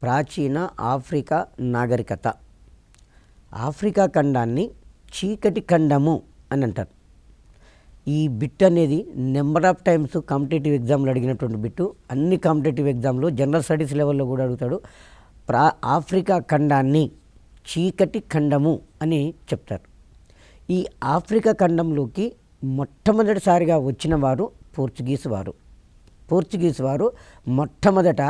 ప్రాచీన ఆఫ్రికా నాగరికత. ఆఫ్రికా ఖండాన్ని చీకటి ఖండము అని అంటారు. ఈ బిట్ అనేది నెంబర్ ఆఫ్ టైమ్స్ కాంపిటేటివ్ ఎగ్జామ్లో అడిగినటువంటి బిట్టు. అన్ని కాంపిటేటివ్ ఎగ్జామ్లో జనరల్ స్టడీస్ లెవెల్లో కూడా అడుగుతాడు. ఆఫ్రికా ఖండాన్ని చీకటి ఖండము అని చెప్తారు. ఈ ఆఫ్రికా ఖండంలోకి మొట్టమొదటిసారిగా వచ్చిన వారు పోర్చుగీస్ వారు మొట్టమొదట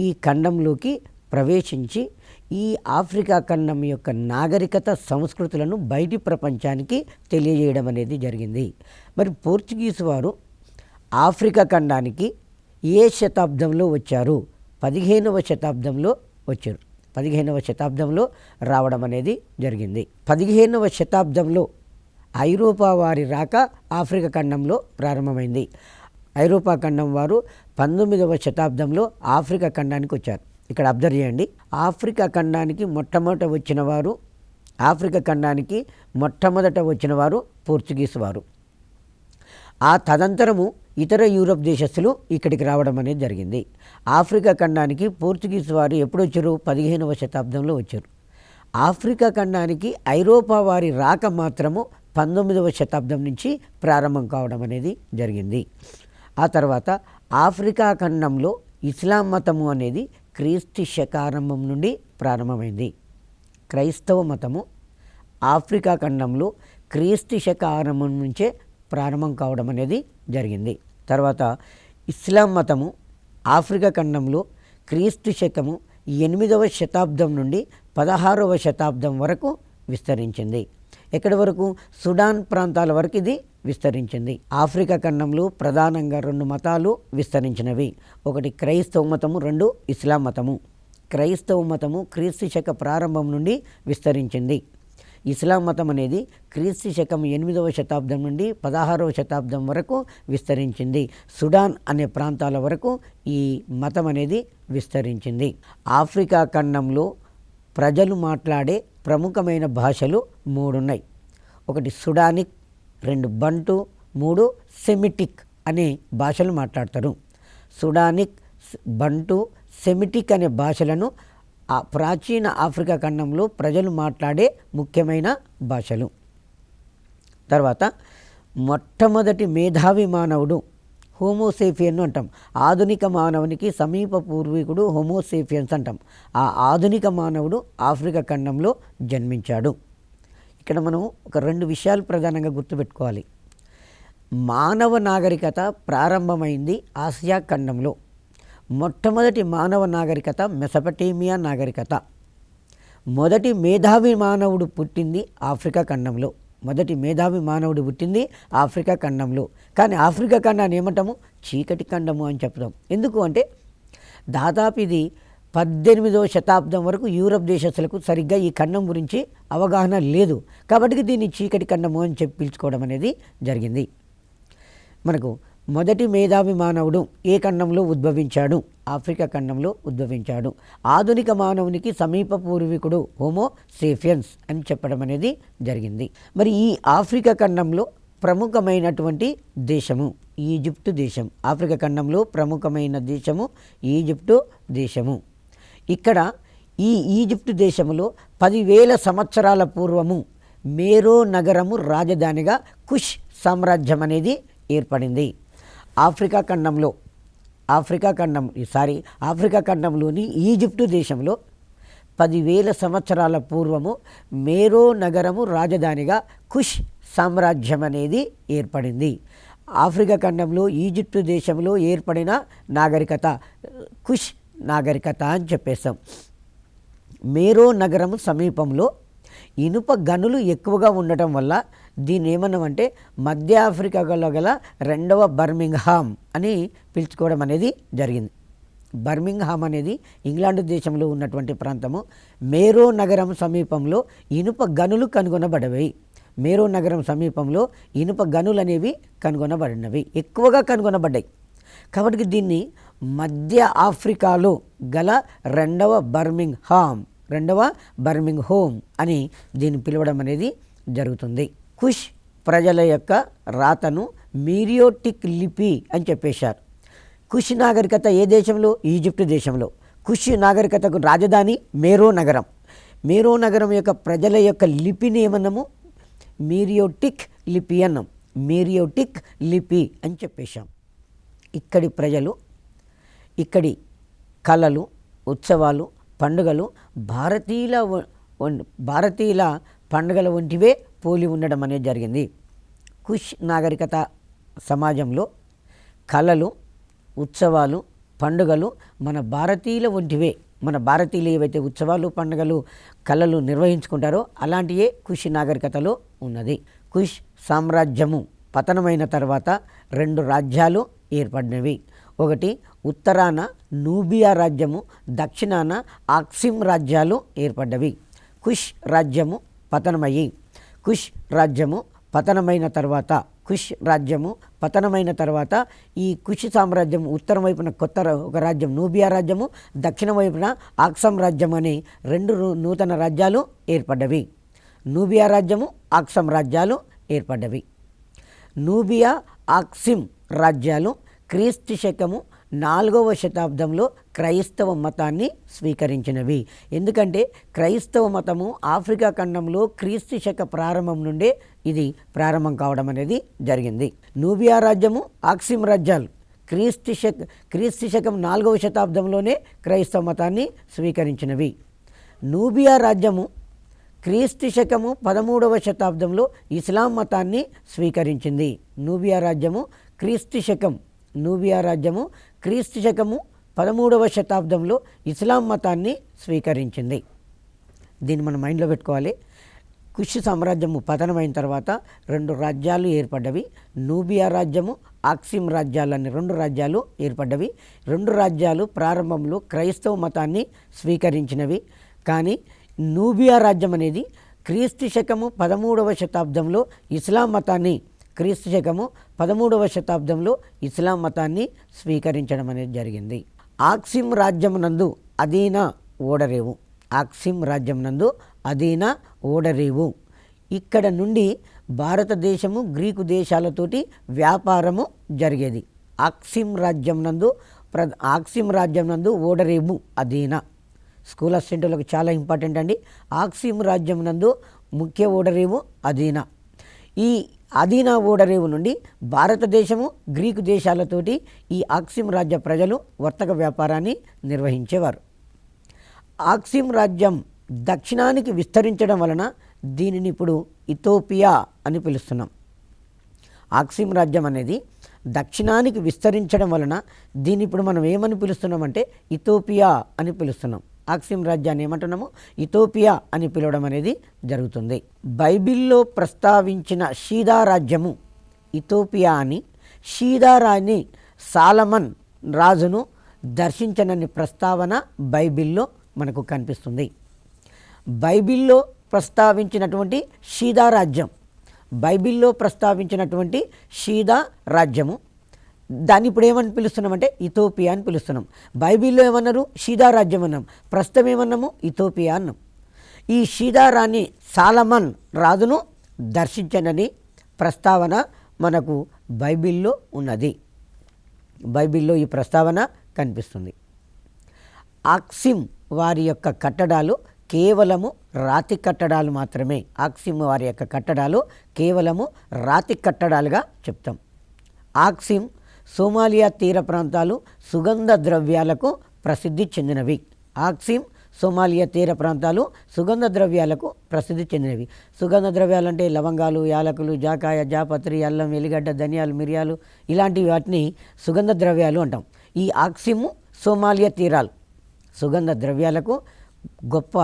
ఈ ఖండంలోకి ప్రవేశించి ఈ ఆఫ్రికా ఖండం యొక్క నాగరికత సంస్కృతులను బయటి ప్రపంచానికి తెలియజేయడం అనేది జరిగింది. మరి పోర్చుగీస్ వారు ఆఫ్రికా ఖండానికి ఏ శతాబ్దంలో వచ్చారు? 15వ శతాబ్దంలో వచ్చారు. 15వ శతాబ్దంలో రావడం అనేది జరిగింది. 15వ శతాబ్దంలో ఐరోపా వారి రాక ఆఫ్రికా ఖండంలో ప్రారంభమైంది. ఐరోపా ఖండం వారు 19వ శతాబ్దంలో ఆఫ్రికా ఖండానికి వచ్చారు. ఇక్కడ అబ్జర్వ్ చేయండి. ఆఫ్రికా ఖండానికి మొట్టమొదట వచ్చిన వారు పోర్చుగీస్ వారు. ఆ తదంతరము ఇతర యూరప్ దేశస్తులు ఇక్కడికి రావడం అనేది జరిగింది. ఆఫ్రికా ఖండానికి పోర్చుగీస్ వారు ఎప్పుడు వచ్చారు? 15వ శతాబ్దంలో వచ్చారు. ఆఫ్రికా ఖండానికి ఐరోపా వారి రాక మాత్రము 19వ శతాబ్దం నుంచి ప్రారంభం కావడం అనేది జరిగింది. ఆ తర్వాత ఆఫ్రికా ఖండంలో ఇస్లాం మతము అనేది క్రీస్తు శకారంభం నుండి ప్రారంభమైంది. క్రైస్తవ మతము ఆఫ్రికా ఖండంలో క్రీస్తు శకారంభం నుంచే ప్రారంభం కావడం అనేది జరిగింది. తర్వాత ఇస్లాం మతము ఆఫ్రికా ఖండంలో క్రీస్తు శకము 8వ శతాబ్దం నుండి 16వ శతాబ్దం వరకు విస్తరించింది. ఎక్కడి వరకు? సుడాన్ ప్రాంతాల వరకు ఇది విస్తరించింది. ఆఫ్రికా ఖండంలో ప్రధానంగా 2 మతాలు విస్తరించినవి. ఒకటి క్రైస్తవ మతము, 2 ఇస్లాం మతము. క్రైస్తవ మతము క్రీస్తు శక ప్రారంభం నుండి విస్తరించింది. ఇస్లాం మతం అనేది క్రీస్తు శకం 8వ శతాబ్దం నుండి 16వ శతాబ్దం వరకు విస్తరించింది. సుడాన్ అనే ప్రాంతాల వరకు ఈ మతం అనేది విస్తరించింది. ఆఫ్రికా ఖండంలో ప్రజలు మాట్లాడే ప్రముఖమైన భాషలు 3 ఉన్నాయి. ఒకటి సుడానిక్, 2 బంటు, 3 సెమిటిక్ అనే భాషలు మాట్లాడతారు. సుడానిక్, బంటు, సెమిటిక్ అనే భాషలను ప్రాచీన ఆఫ్రికా ఖండంలో ప్రజలు మాట్లాడే ముఖ్యమైన భాషలు. తర్వాత మొట్టమొదటి మేధావి మానవుడు హోమోసేఫియన్ అంటాం. ఆధునిక మానవునికి సమీప పూర్వీకుడు హోమోసేఫియన్స్ అంటాం. ఆ ఆధునిక మానవుడు ఆఫ్రికా ఖండంలో జన్మించాడు. ఇక్కడ మనం ఒక 2 విషయాలు ప్రధానంగా గుర్తుపెట్టుకోవాలి. మానవ నాగరికత ప్రారంభమైంది ఆసియా ఖండంలో. మొట్టమొదటి మానవ నాగరికత మెసపటేమియా నాగరికత. మొదటి మేధావి మానవుడు పుట్టింది ఆఫ్రికా ఖండంలో. ఆఫ్రికా ఖండంలో. కానీ ఆఫ్రికా ఖండాన్ని ఏమంటాము? చీకటి ఖండము అని చెప్తాం. ఎందుకు అంటే దాదాపు ఇది 18వ శతాబ్దం వరకు యూరప్ దేశస్తులకు సరిగ్గా ఈ ఖండం గురించి అవగాహన లేదు. కాబట్టి దీన్ని చీకటి ఖండము అని చెప్పి పిలుచుకోవడం అనేది జరిగింది. మనకు మొదటి మేధావి మానవుడు ఏ ఖండంలో ఉద్భవించాడు? ఆఫ్రికా ఖండంలో ఉద్భవించాడు. ఆధునిక మానవునికి సమీప పూర్వీకుడు హోమోసేఫియన్స్ అని చెప్పడం అనేది జరిగింది. మరి ఈ ఆఫ్రికా ఖండంలో ప్రముఖమైనటువంటి దేశము ఈజిప్టు దేశం. ఆఫ్రికా ఖండంలో ప్రముఖమైన దేశము ఈజిప్టు దేశము. ఇక్కడ ఈ ఈజిప్టు దేశంలో 10,000 సంవత్సరాల పూర్వము మేరో రాజధానిగా కుష్ సామ్రాజ్యం అనేది ఏర్పడింది. ఆఫ్రికా ఖండంలోని ఈజిప్టు దేశంలో 10,000 సంవత్సరాల పూర్వము మేరో నగరము రాజధానిగా కుష్ సామ్రాజ్యం అనేది ఏర్పడింది. ఆఫ్రికా ఖండంలో ఈజిప్టు దేశంలో ఏర్పడిన నాగరికత కుష్ నాగరికత అని చెప్పేస్తాం. మేరో నగరము సమీపంలో ఇనుప గనులు ఎక్కువగా ఉండటం వల్ల దీన్ని ఏమన్నామంటే మధ్య ఆఫ్రికాలో గల 2వ బర్మింగ్హామ్ అని పిలుచుకోవడం అనేది జరిగింది. బర్మింగ్హామ్ అనేది ఇంగ్లాండ్ దేశంలో ఉన్నటువంటి ప్రాంతము. మేరో నగరం సమీపంలో ఇనుప గనులు కనుగొనబడవి. మేరో నగరం సమీపంలో ఇనుప గనులు అనేవి కనుగొనబడినవి, ఎక్కువగా కనుగొనబడ్డాయి. కాబట్టి దీన్ని మధ్య ఆఫ్రికాలో గల 2వ బర్మింగ్హోమ్ అని దీన్ని పిలవడం అనేది జరుగుతుంది. కుష్ ప్రజల యొక్క రాతను మీరియోటిక్ లిపి అని చెప్పేశారు. కుష్ నాగరికత ఏ దేశంలో? ఈజిప్టు దేశంలో. కుష్ నాగరికతకు రాజధాని మేరో నగరం. మేరో నగరం యొక్క ప్రజల యొక్క లిపిని ఏమన్నాము? మీరియోటిక్ లిపి అన్నాం. మీరియోటిక్ లిపి అని చెప్పేశాం. ఇక్కడి ప్రజలు, ఇక్కడి కళలు, ఉత్సవాలు, పండుగలు భారతీయుల పండుగల వంటివే పోలి ఉండడం అనేది జరిగింది. కుష్ నాగరికత సమాజంలో కళలు, ఉత్సవాలు, పండుగలు మన భారతీయుల వంటివే. మన భారతీయులు ఏవైతే ఉత్సవాలు, పండుగలు, కళలు నిర్వహించుకుంటారో అలాంటియే కుష్ నాగరికతలో ఉన్నది. కుష్ సామ్రాజ్యము పతనమైన తర్వాత 2 రాజ్యాలు ఏర్పడినవి. ఒకటి ఉత్తరాన నూబియా రాజ్యము, దక్షిణాన ఆక్సిమ్ రాజ్యాలు ఏర్పడ్డవి. కుష్ రాజ్యము పతనమైన తర్వాత ఈ కుష్ సామ్రాజ్యం ఉత్తరం వైపున ఒక రాజ్యం నూబియా రాజ్యము, దక్షిణ వైపున ఆక్సమ్ రాజ్యం అనే 2 నూతన రాజ్యాలు ఏర్పడ్డవి. నూబియా రాజ్యము, ఆక్సమ్ రాజ్యాలు ఏర్పడ్డవి. నూబియా, ఆక్సిమ్ రాజ్యాలు క్రీస్తు శకము 4వ శతాబ్దంలో క్రైస్తవ మతాన్ని స్వీకరించినవి. ఎందుకంటే క్రైస్తవ మతము ఆఫ్రికా ఖండంలో క్రీస్తు శక ప్రారంభం నుండే ఇది ప్రారంభం కావడం అనేది జరిగింది. నూబియా రాజ్యము, ఆక్సిమ్ రాజ్యాలు క్రీస్తు శకం 4వ శతాబ్దంలోనే క్రైస్తవ మతాన్ని స్వీకరించినవి. నూబియా రాజ్యము క్రీస్తు శకము 13వ శతాబ్దంలో ఇస్లాం మతాన్ని స్వీకరించింది. నూబియా రాజ్యము క్రీస్తు శకము 13వ శతాబ్దంలో ఇస్లాం మతాన్ని స్వీకరించింది. దీన్ని మనం మైండ్లో పెట్టుకోవాలి. కుష్ సామ్రాజ్యము పతనమైన తర్వాత 2 రాజ్యాలు ఏర్పడ్డవి. నూబియా రాజ్యము, ఆక్సిమ్ రాజ్యాలు అనే 2 రాజ్యాలు ఏర్పడ్డవి. 2 రాజ్యాలు ప్రారంభంలో క్రైస్తవ మతాన్ని స్వీకరించినవి. కానీ నూబియా రాజ్యం అనేది క్రీస్తు శకము 13వ శతాబ్దంలో ఇస్లాం మతాన్ని స్వీకరించడం అనేది జరిగింది. ఆక్సిమ్ రాజ్యం నందు అదీనా ఓడరేవు. ఇక్కడ నుండి భారతదేశము, గ్రీకు దేశాలతోటి వ్యాపారము జరిగేది. ఆక్సిమ్ రాజ్యం నందు ఓడరేవు అదీనా. స్కూల్ అసిస్టెంట్లకు చాలా ఇంపార్టెంట్ అండి. ఆక్సిమ్ రాజ్యం నందు ముఖ్య ఓడరేవు అదీనా. ఈ అదీనా ఓడరేవు నుండి భారతదేశము, గ్రీకు దేశాలతోటి ఈ ఆక్సిమ్ రాజ్య ప్రజలు వర్తక వ్యాపారాన్ని నిర్వహించేవారు. ఆక్సిమ్ రాజ్యం దక్షిణానికి విస్తరించడం వలన దీనిని ఇప్పుడు ఇథోపియా అని పిలుస్తున్నాం. ఆక్సిమ్ రాజ్యం అనేది దక్షిణానికి విస్తరించడం వలన దీన్ని ఇప్పుడు మనం ఏమని పిలుస్తున్నామంటే ఇథోపియా అని పిలుస్తున్నాం. ఆక్సిమ్ రాజ్యాన్ని ఏమంటున్నాము? ఇథోపియా అని పిలవడం అనేది జరుగుతుంది. బైబిల్లో ప్రస్తావించిన షీదా రాజ్యము ఇథోపియా అని, షీదారాని సాలమన్ రాజును దర్శించనని ప్రస్తావన బైబిల్లో మనకు కనిపిస్తుంది. బైబిల్లో ప్రస్తావించినటువంటి షీదా రాజ్యము దాన్ని ఇప్పుడు ఏమని పిలుస్తున్నామంటే ఇథోపియా అని పిలుస్తున్నాం. బైబిల్లో ఏమన్నారు? షీదా రాజ్యం అన్నాం. ప్రస్తుతం ఏమన్నాము? ఇథోపియా అన్నాం. ఈ షీదా రాణి సాలమన్ రాజును దర్శించనని ప్రస్తావన మనకు బైబిల్లో ఉన్నది. బైబిల్లో ఈ ప్రస్తావన కనిపిస్తుంది. ఆక్సిమ్ వారి యొక్క కట్టడాలు కేవలము రాతి కట్టడాలు మాత్రమే. ఆక్సిమ్ వారి యొక్క కట్టడాలు కేవలము రాతి కట్టడాలుగా చెప్తాం. ఆక్సిమ్ సోమాలియా తీర ప్రాంతాలు సుగంధ ద్రవ్యాలకు ప్రసిద్ధి చెందినవి. సుగంధ ద్రవ్యాలు అంటే లవంగాలు, యాలకులు, జాకాయ, జాపత్రి, అల్లం, ఎల్లిగడ్డ, ధనియాలు, మిరియాలు ఇలాంటి వాటిని సుగంధ ద్రవ్యాలు అంటాం. ఈ ఆక్సిమ్ సోమాలియా తీరాలు సుగంధ ద్రవ్యాలకు గొప్ప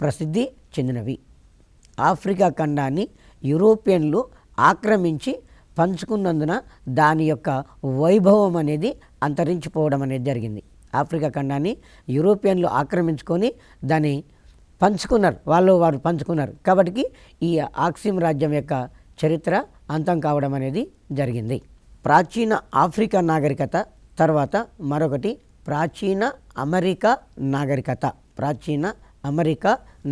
ప్రసిద్ధి చెందినవి. ఆఫ్రికా ఖండాన్ని యూరోపియన్లు ఆక్రమించి పంచుకున్నందున దాని యొక్క వైభవం అనేది అంతరించిపోవడం అనేది జరిగింది. ఆఫ్రికా ఖండాన్ని యూరోపియన్లు ఆక్రమించుకొని దాన్ని వారు పంచుకున్నారు. కాబట్టి ఈ ఆక్సిమ్ రాజ్యం యొక్క చరిత్ర అంతం కావడం అనేది జరిగింది. ప్రాచీన ఆఫ్రికా నాగరికత తర్వాత మరొకటి ప్రాచీన అమెరికా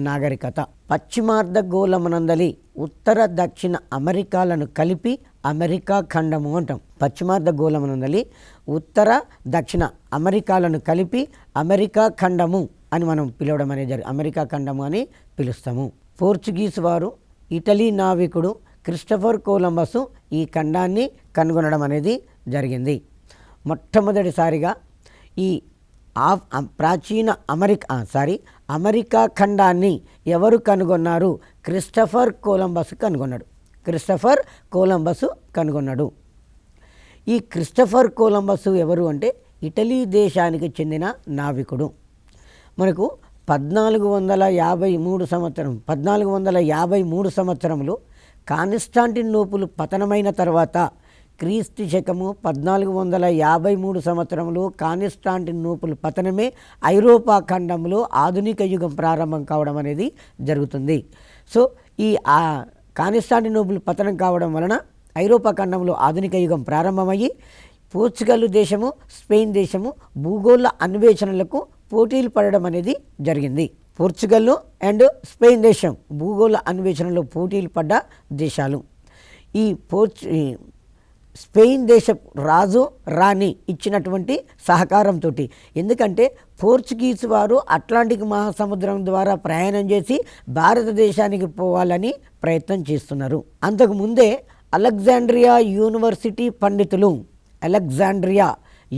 నాగరికత. పశ్చిమార్ధగోళమునందలి ఉత్తర దక్షిణ అమెరికాలను కలిపి అమెరికా ఖండము అంటాం. పశ్చిమార్ధగోళమునందలి ఉత్తర దక్షిణ అమెరికాలను కలిపి అమెరికా ఖండము అని మనం పిలవడం అనేది అమెరికా ఖండము అని పిలుస్తాము. పోర్చుగీస్ వారు ఇటలీ నావికుడు క్రిస్టఫర్ కొలంబస్ ఈ ఖండాన్ని కనుగొనడం అనేది జరిగింది. మొట్టమొదటిసారిగా ఈ ప్రాచీన అమెరికా ఖండాన్ని ఎవరు కనుగొన్నారు? క్రిస్టఫర్ కొలంబస్ కనుగొన్నాడు. ఈ క్రిస్టఫర్ కొలంబస్ ఎవరు అంటే ఇటలీ దేశానికి చెందిన నావికుడు. మనకు 1453 సంవత్సరంలో కాన్స్టాంటినోపుల్ పతనమైన తర్వాత క్రీస్తు శకము 1453 సంవత్సరంలో కాన్స్టాంటినోపుల్ పతనమే ఐరోపా ఖండంలో ఆధునిక యుగం ప్రారంభం కావడం అనేది జరుగుతుంది. సో ఈ కాన్స్టాంటినోపుల్ పతనం కావడం వలన ఐరోపా ఖండంలో ఆధునిక యుగం ప్రారంభమయ్యి పోర్చుగల్ దేశము, స్పెయిన్ దేశము భూగోళ అన్వేషణలకు పోటీలు పడడం అనేది జరిగింది. పోర్చుగల్ అండ్ స్పెయిన్ దేశం భూగోళ అన్వేషణలో పోటీలు పడ్డ దేశాలు. ఈ స్పెయిన్ దేశ రాజు రాణి ఇచ్చినటువంటి సహకారంతో, ఎందుకంటే పోర్చుగీస్ వారు అట్లాంటిక్ మహాసముద్రం ద్వారా ప్రయాణం చేసి భారతదేశానికి పోవాలని ప్రయత్నం చేస్తున్నారు. అంతకుముందే అలెగ్జాండ్రియా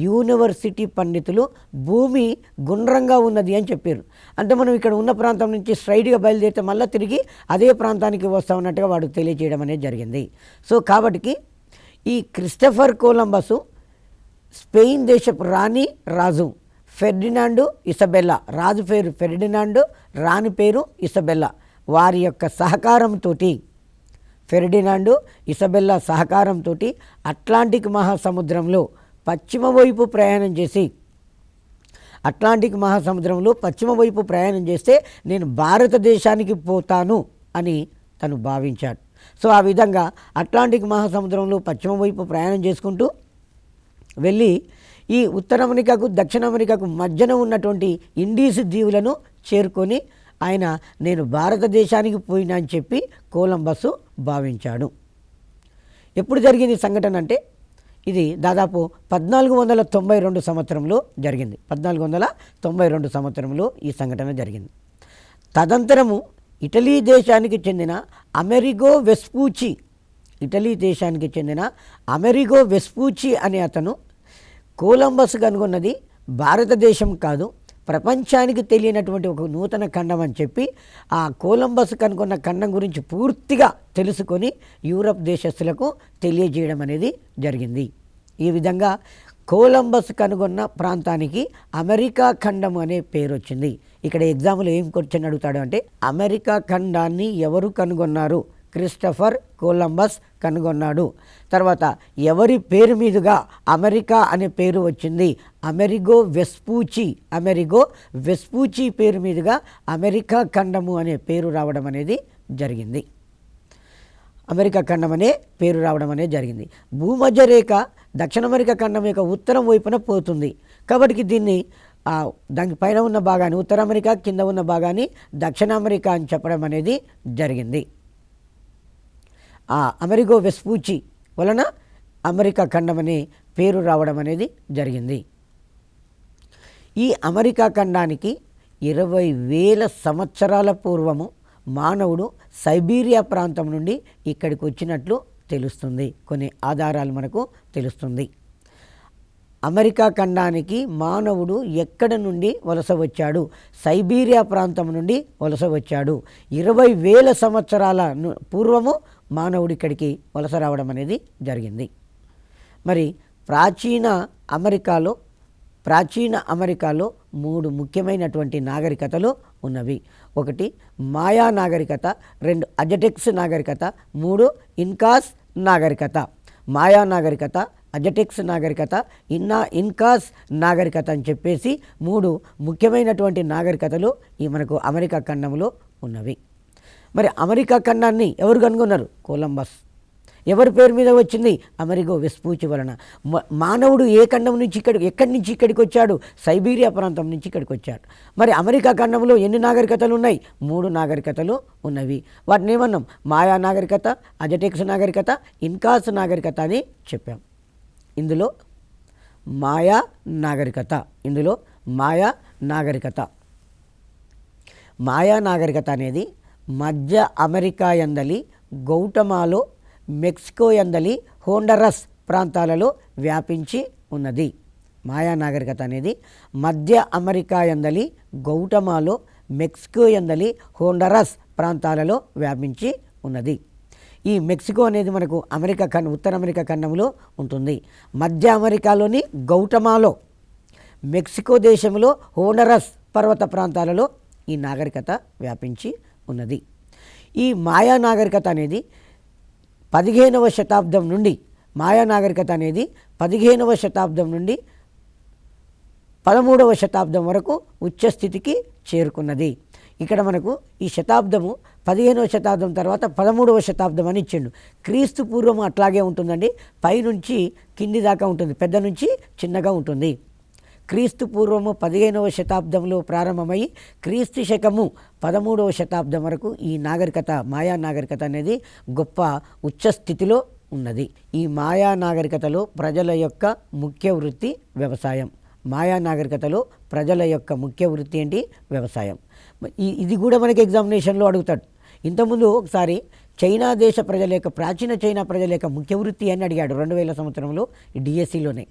యూనివర్సిటీ పండితులు భూమి గుండ్రంగా ఉన్నది అని చెప్పారు. అంటే మనం ఇక్కడ ఉన్న ప్రాంతం నుంచి స్ట్రైట్గా బయలుదేరితే మళ్ళీ తిరిగి అదే ప్రాంతానికి వస్తామన్నట్టుగా వాడు తెలియజేయడం అనేది జరిగింది. సో కాబట్టి ఈ క్రిస్టఫర్ కొలంబస్ స్పెయిన్ దేశపు రాజు ఫెర్డినాండ్ ఇసబెల్లా, రాజు పేరు ఫెర్డినాండ్, రాణి పేరు ఇసబెల్లా, వారి యొక్క సహకారంతో ఫెర్డినాండ్ ఇసబెల్లా సహకారంతో అట్లాంటిక్ మహాసముద్రంలో పశ్చిమ వైపు ప్రయాణం చేస్తే నేను భారతదేశానికి పోతాను అని తను భావించాడు. సో ఆ విధంగా అట్లాంటిక్ మహాసముద్రంలో పశ్చిమ వైపు ప్రయాణం చేసుకుంటూ వెళ్ళి ఈ ఉత్తర అమెరికాకు దక్షిణ అమెరికాకు మధ్యన ఉన్నటువంటి ఇండీస్ దీవులను చేరుకొని ఆయన నేను భారతదేశానికి పోయినా అని చెప్పి కొలంబస్ భావించాడు. ఎప్పుడు జరిగింది సంఘటన అంటే ఇది దాదాపు 1492 సంవత్సరంలో జరిగింది. 1492 సంవత్సరంలో ఈ సంఘటన జరిగింది. తదంతరము ఇటలీ దేశానికి చెందిన అమెరిగో వెస్పూచి అనే అతను కొలంబస్ కనుగొన్నది భారతదేశం కాదు, ప్రపంచానికి తెలియనటువంటి ఒక నూతన ఖండం అని చెప్పి ఆ కొలంబస్ కనుగొన్న ఖండం గురించి పూర్తిగా తెలుసుకొని యూరప్ దేశస్తులకు తెలియజేయడం అనేది జరిగింది. ఈ విధంగా కొలంబస్ కనుగొన్న ప్రాంతానికి అమెరికా ఖండం అనే పేరు వచ్చింది. ఇక్కడ ఎగ్జాంపుల్ ఏం క్వశ్చన్ అడుగుతాడు అంటే అమెరికా ఖండాన్ని ఎవరు కనుగొన్నారు? క్రిస్టఫర్ కొలంబస్ కనుగొన్నాడు. తర్వాత ఎవరి పేరు మీదుగా అమెరికా అనే పేరు వచ్చింది? అమెరిగో వెస్పూచి పేరు మీదుగా అమెరికా ఖండము అనే పేరు రావడం అనేది జరిగింది. భూమధ్య రేఖ దక్షిణ అమెరికా ఖండం యొక్క ఉత్తరం వైపున పోతుంది కాబట్టి దీన్ని దాని పైన ఉన్న భాగాన్ని ఉత్తర అమెరికా, కింద ఉన్న భాగాన్ని దక్షిణ అమెరికా అని చెప్పడం అనేది జరిగింది. అమెరిగో వెస్పూచి వలన అమెరికా ఖండం అనే పేరు రావడం అనేది జరిగింది. ఈ అమెరికా ఖండానికి 20,000 సంవత్సరాల పూర్వము మానవుడు సైబీరియా ప్రాంతం నుండి ఇక్కడికి వచ్చినట్లు తెలుస్తుంది. కొన్ని ఆధారాలు మనకు తెలుస్తుంది. అమెరికా ఖండానికి మానవుడు ఎక్కడ నుండి వలస వచ్చాడు? సైబీరియా ప్రాంతం నుండి వలస వచ్చాడు. 20,000 సంవత్సరాల పూర్వము మానవుడు ఇక్కడికి వలస రావడం అనేది జరిగింది. మరి ప్రాచీన అమెరికాలో 3 ముఖ్యమైనటువంటి నాగరికతలు ఉన్నవి. 1 మాయా నాగరికత, 2 అజటెక్స్ నాగరికత, 3 ఇన్కాస్ నాగరికత. మాయా నాగరికత, అజటెక్స్ నాగరికత, ఇన్కాస్ నాగరికత అని చెప్పేసి 3 ముఖ్యమైనటువంటి నాగరికతలు ఈ మనకు అమెరికా ఖండంలో ఉన్నవి. మరి అమెరికా ఖండాన్ని ఎవరు కనుగొన్నారు? కొలంబస్. ఎవరి పేరు మీద వచ్చింది? అమెరిగో వెస్పూచి వలన. మానవుడు ఏ ఖండం నుంచి ఎక్కడి నుంచి ఇక్కడికి వచ్చాడు? సైబీరియా ప్రాంతం నుంచి ఇక్కడికి వచ్చాడు. మరి అమెరికా ఖండంలో ఎన్ని నాగరికతలు ఉన్నాయి? 3 నాగరికతలు ఉన్నవి. వాటిని ఏమన్నాం? మాయా నాగరికత, అజటెక్స్ నాగరికత, ఇన్కాస్ నాగరికత అని చెప్పాం. ఇందులో మాయా నాగరికత. మాయా నాగరికత అనేది మధ్య అమెరికా యందలి గౌటమాలో, మెక్సికో యందలి హోండరస్ ప్రాంతాలలో వ్యాపించి ఉన్నది. మాయా నాగరికత అనేది మధ్య అమెరికా యందలి గౌటమాలో, మెక్సికో యందలి హోండరస్ ప్రాంతాలలో వ్యాపించి ఉన్నది. ఈ మెక్సికో అనేది మనకు ఉత్తర అమెరికా ఖండంలో ఉంటుంది. మధ్య అమెరికాలోని గౌటమాలో, మెక్సికో దేశంలో హోండరస్ పర్వత ప్రాంతాలలో ఈ నాగరికత వ్యాపించి ఉన్నది. ఈ మాయా నాగరికత అనేది 15వ శతాబ్దం నుండి 13వ శతాబ్దం వరకు ఉచ్చస్థితికి చేరుకున్నది. ఇక్కడ మనకు ఈ శతాబ్దము 15వ శతాబ్దం తర్వాత 13వ శతాబ్దం అని ఇచ్చిండు. క్రీస్తు పూర్వం అట్లాగే ఉంటుందండి, పైనుంచి కింది దాకా ఉంటుంది, పెద్ద నుంచి చిన్నగా ఉంటుంది. క్రీస్తు పూర్వము 15వ శతాబ్దంలో ప్రారంభమై క్రీస్తు శకము 13వ శతాబ్దం వరకు ఈ నాగరికత, మాయా నాగరికత అనేది గొప్ప ఉచ్చస్థితిలో ఉన్నది. ఈ మాయా నాగరికతలో ప్రజల యొక్క ముఖ్య వృత్తి వ్యవసాయం. మాయా నాగరికతలో ప్రజల యొక్క ముఖ్య వృత్తి ఏంటి? వ్యవసాయం. ఇది కూడా మనకి ఎగ్జామినేషన్లో అడుగుతాడు. ఇంతకుముందు ఒకసారి చైనా దేశ ప్రజల యొక్క, ప్రాచీన చైనా ప్రజల యొక్క ముఖ్య వృత్తి అని అడిగాడు 2000 సంవత్సరంలో డిఎస్సిలోనే.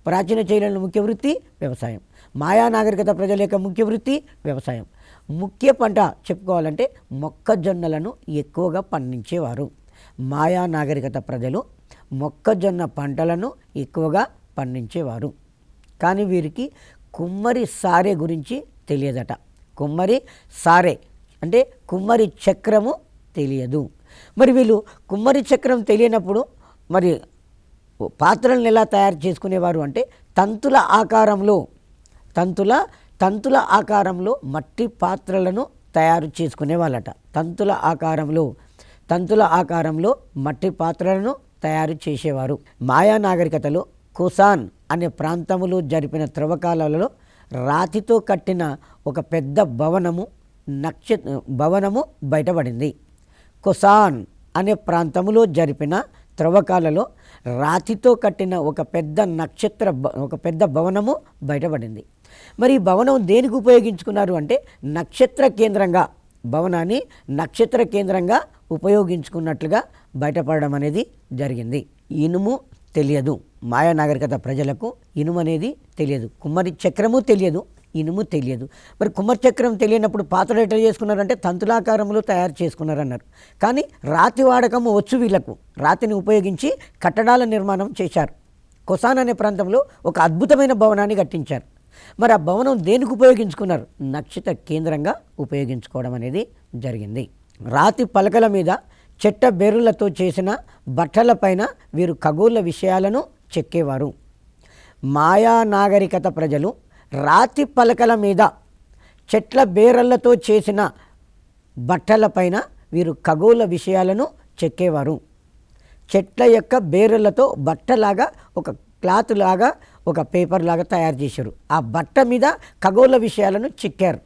ప్రాచీన చైనాలో ముఖ్య వృత్తి వ్యవసాయం. మాయా నాగరికత ప్రజల యొక్క ముఖ్య వృత్తి వ్యవసాయం. ముఖ్య పంట చెప్పుకోవాలంటే మొక్కజొన్నలను ఎక్కువగా పండించేవారు. మాయా నాగరికత ప్రజలు మొక్కజొన్న పంటలను ఎక్కువగా పండించేవారు. కానీ వీరికి కుమ్మరి సారె గురించి తెలియదట. కుమ్మరి సారె అంటే కుమ్మరి చక్రము తెలియదు. మరి వీళ్ళు కుమ్మరి చక్రం తెలియనప్పుడు మరి పాత్రలను ఎలా తయారు చేసుకునేవారు అంటే తంతుల ఆకారంలో మట్టి పాత్రలను తయారు చేసుకునేవాళ్ళట. తంతుల ఆకారంలో మట్టి పాత్రలను తయారు చేసేవారు. మాయా నాగరికతలో కుసాన్ అనే ప్రాంతములో జరిపిన త్రవ్వకాలలో రాతితో కట్టిన ఒక పెద్ద భవనము బయటపడింది. కుసాన్ అనే ప్రాంతములో జరిపిన త్రవ్వకాలలో రాతితో కట్టిన ఒక పెద్ద భవనము బయటపడింది. మరి ఈ భవనం దేనికి ఉపయోగించుకున్నారు అంటే భవనాన్ని నక్షత్ర కేంద్రంగా ఉపయోగించుకున్నట్లుగా బయటపడడం అనేది జరిగింది. ఇనుము తెలియదు మాయా నాగరికత ప్రజలకు. ఇనుము అనేది తెలియదు. కుమ్మరి చక్రము తెలియదు, ఇనుము తెలియదు. మరి కుమ్మరి చక్రం తెలియనప్పుడు పాత్రలు ఎట్లా చేసుకున్నారంటే తంతులాకారంలో తయారు చేసుకున్నారన్నారు. కానీ రాతి వాడకము వచ్చు వీళ్ళకు. రాతిని ఉపయోగించి కట్టడాల నిర్మాణం చేశారు. కొసాన్ అనే ప్రాంతంలో ఒక అద్భుతమైన భవనాన్ని కట్టించారు. మరి ఆ భవనం దేనికి ఉపయోగించుకున్నారు? నక్షత్ర కేంద్రంగా ఉపయోగించుకోవడం అనేది జరిగింది. రాతి పలకల మీద చెట్ట బెర్రులతో చేసిన బట్టలపైన వీరు ఖగోళ విషయాలను చెక్కేవారు. మాయా నాగరికత ప్రజలు రాతి పలకల మీద చెట్ల బేరళ్లతో చేసిన బట్టలపైన వీరు ఖగోళ విషయాలను చెక్కేవారు. చెట్ల యొక్క బేరళ్లతో బట్టలాగా, ఒక క్లాత్ లాగా, ఒక పేపర్ లాగా తయారు చేశారు. ఆ బట్ట మీద ఖగోళ విషయాలను చెక్కారు.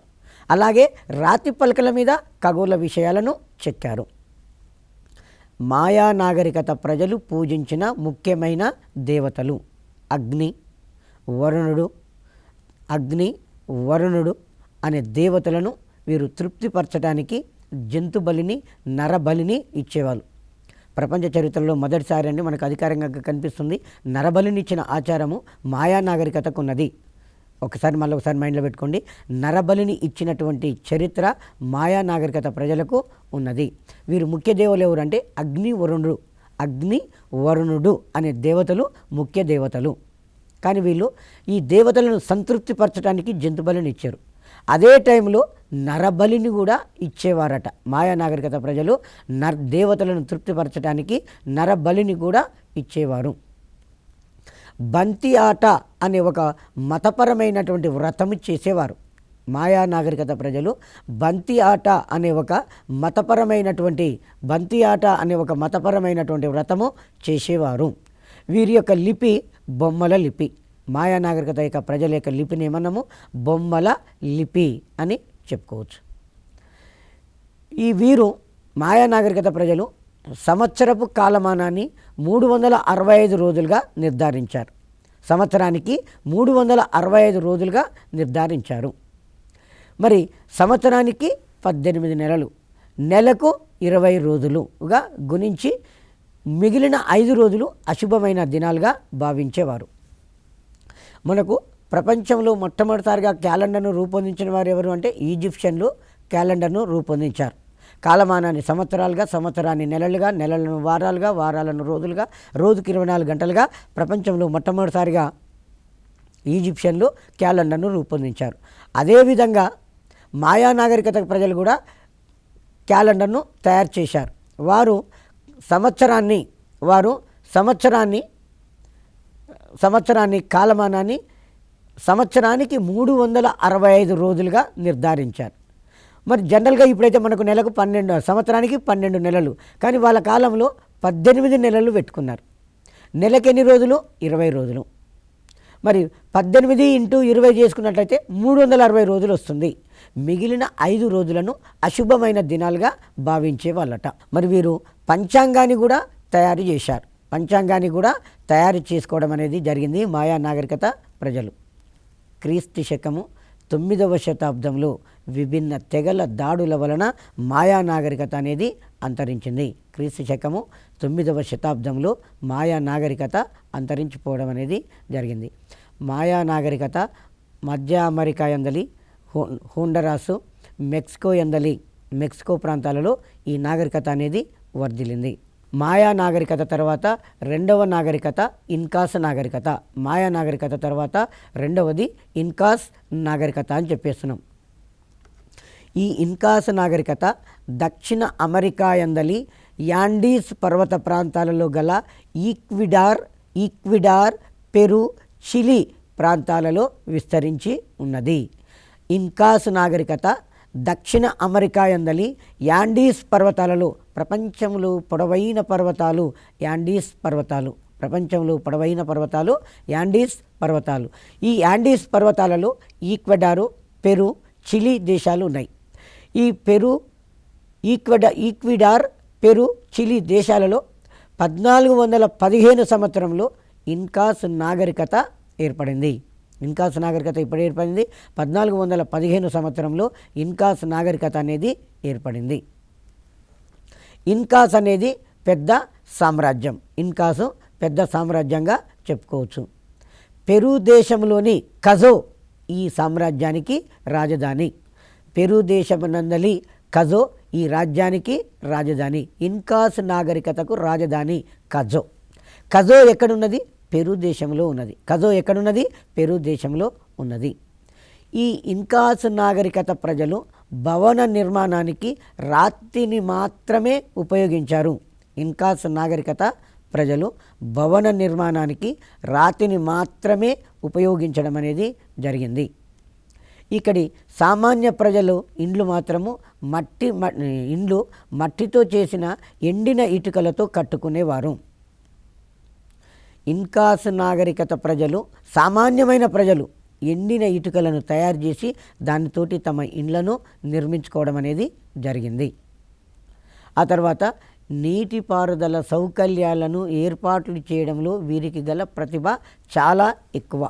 అలాగే రాతి పలకల మీద ఖగోళ విషయాలను చెక్కారు. మాయా నాగరికత ప్రజలు పూజించిన ముఖ్యమైన దేవతలు అగ్ని, వరుణుడు అనే దేవతలను వీరు తృప్తిపరచడానికి జంతు బలిని, నరబలిని ఇచ్చేవాళ్ళు. ప్రపంచ చరిత్రలో మొదటిసారి అండి మనకు అధికారంగా కనిపిస్తుంది నరబలిని ఇచ్చిన ఆచారము మాయా నాగరికతకు ఉన్నది. ఒకసారి మైండ్లో పెట్టుకోండి. నరబలిని ఇచ్చినటువంటి చరిత్ర మాయా నాగరికత ప్రజలకు ఉన్నది. వీరు ముఖ్య దేవులు ఎవరంటే అగ్ని, వరుణుడు అనే దేవతలు ముఖ్య దేవతలు. కానీ వీళ్ళు ఈ దేవతలను సంతృప్తిపరచడానికి జంతు బలిని ఇచ్చారు. అదే టైంలో నరబలిని కూడా ఇచ్చేవారట. మాయా నాగరికత ప్రజలు దేవతలను తృప్తిపరచడానికి నరబలిని కూడా ఇచ్చేవారు. బంతి ఆట అనే ఒక మతపరమైనటువంటి వ్రతము చేసేవారు. మాయా నాగరికత ప్రజలు బంతి ఆట అనే ఒక మతపరమైనటువంటి వ్రతము చేసేవారు. వీరి యొక్క లిపి బొమ్మల లిపి. మాయా నాగరికత యొక్క ప్రజల యొక్క లిపిని ఏమన్నాము? బొమ్మల లిపి అని చెప్పుకోవచ్చు. ఈ వీరు మాయా నాగరికత ప్రజలు సంవత్సరపు కాలమానాన్ని 365 రోజులుగా నిర్ధారించారు. సంవత్సరానికి 365 రోజులుగా నిర్ధారించారు. మరి సంవత్సరానికి 18 నెలలు, నెలకు 20 రోజులుగా గుణించి మిగిలిన 5 రోజులు అశుభమైన దినాలుగా భావించేవారు. మనకు ప్రపంచంలో మొట్టమొదటిసారిగా క్యాలెండర్ను రూపొందించిన వారు ఎవరు అంటే ఈజిప్షియన్లు క్యాలెండర్ను రూపొందించారు. కాలమానాన్ని సంవత్సరాలుగా, సంవత్సరాన్ని నెలలుగా, నెలలను వారాలుగా, వారాలను రోజులుగా, రోజుకి 24 గంటలుగా ప్రపంచంలో మొట్టమొదటిసారిగా ఈజిప్షియన్లు క్యాలెండర్ను రూపొందించారు. అదేవిధంగా మాయా నాగరికత ప్రజలు కూడా క్యాలెండర్ను తయారు చేశారు. వారు సంవత్సరాన్ని కాలమానాన్ని సంవత్సరానికి 365 రోజులుగా నిర్ధారించారు. మరి జనరల్గా ఇప్పుడైతే మనకు నెలకు 12, సంవత్సరానికి 12 నెలలు, కానీ వాళ్ళ కాలంలో 18 నెలలు పెట్టుకున్నారు. నెలకి ఎన్ని రోజులు? 20 రోజులు. మరి 18 × 20 చేసుకున్నట్లయితే 360 రోజులు వస్తుంది. మిగిలిన 5 రోజులను అశుభమైన దినాలుగా భావించే వాళ్ళట. మరి వీరు పంచాంగాన్ని కూడా తయారు చేశారు. పంచాంగాన్ని కూడా తయారు చేసుకోవడం అనేది జరిగింది మాయా నాగరికత ప్రజలు. క్రీస్తు శకము 9వ శతాబ్దంలో విభిన్న తెగల దాడుల వలన మాయా నాగరికత అనేది అంతరించింది. క్రీస్తు శకము 9వ శతాబ్దంలో మాయా నాగరికత అంతరించిపోవడం అనేది జరిగింది. మాయా నాగరికత మధ్య అమెరికా యందలి, హోండరాసు, మెక్సికో ప్రాంతాలలో ఈ నాగరికత అనేది వర్ధిల్లింది. మాయా నాగరికత తర్వాత రెండవ నాగరికత ఇన్కాస్ నాగరికత. మాయా నాగరికత తర్వాత రెండవది ఇన్కాస్ నాగరికత అని చెప్పేస్తున్నాం. ఈ ఇన్కాస్ నాగరికత దక్షిణ అమెరికా యందలి యాండీస్ పర్వత ప్రాంతాలలో గల ఈక్విడార్, పెరు, చిలీ ప్రాంతాలలో విస్తరించి ఉన్నది. ఇన్కాస్ నాగరికత దక్షిణ అమెరికా యందలి యాండీస్ పర్వతాలలో, ప్రపంచంలో పొడవైన పర్వతాలు యాండీస్ పర్వతాలు, ప్రపంచంలో పొడవైన పర్వతాలు యాండీస్ పర్వతాలు. ఈ యాండీస్ పర్వతాలలో ఈక్వెడారు, పెరు, చిలీ దేశాలు ఉన్నాయి. ఈ ఈక్విడార్, పెరు, చిలీ దేశాలలో 1415 సంవత్సరంలో ఇన్కాస్ నాగరికత ఏర్పడింది. ఇన్కాస్ నాగరికత ఇప్పుడు ఏర్పడింది 1415 సంవత్సరంలో ఇన్కాస్ నాగరికత అనేది ఏర్పడింది. ఇన్కాస్ అనేది పెద్ద సామ్రాజ్యం. ఇన్కాసు పెద్ద సామ్రాజ్యంగా చెప్పుకోవచ్చు. పెరు దేశంలోని కజో ఈ సామ్రాజ్యానికి రాజధాని. పెరు దేశమునందలి కజో ఈ రాజ్యానికి రాజధాని. ఇన్కాస్ నాగరికతకు రాజధాని కజో. కజో ఎక్కడున్నది? పెరు దేశంలో ఉన్నది. కజో ఎక్కడున్నది? పెరు దేశంలో ఉన్నది. ఈ ఇన్కాస్ నాగరికత ప్రజలు భవన నిర్మాణానికి రాతిని మాత్రమే ఉపయోగించారు. ఇన్కాస్ నాగరికత ప్రజలు భవన నిర్మాణానికి రాతిని మాత్రమే ఉపయోగించడం అనేది జరిగింది. ఇక్కడి సామాన్య ప్రజలు ఇండ్లు మాత్రము మట్టితో చేసిన ఎండిన ఇటుకలతో కట్టుకునేవారు. ఇన్కాస్ నాగరికత ప్రజలు, సామాన్యమైన ప్రజలు ఎండిన ఇటుకలను తయారు చేసి దానితోటి తమ ఇండ్లను నిర్మించుకోవడం అనేది జరిగింది. ఆ తర్వాత నీటిపారుదల సౌకర్యాలను ఏర్పాట్లు చేయడంలో వీరికి గల ప్రతిభ చాలా ఎక్కువ.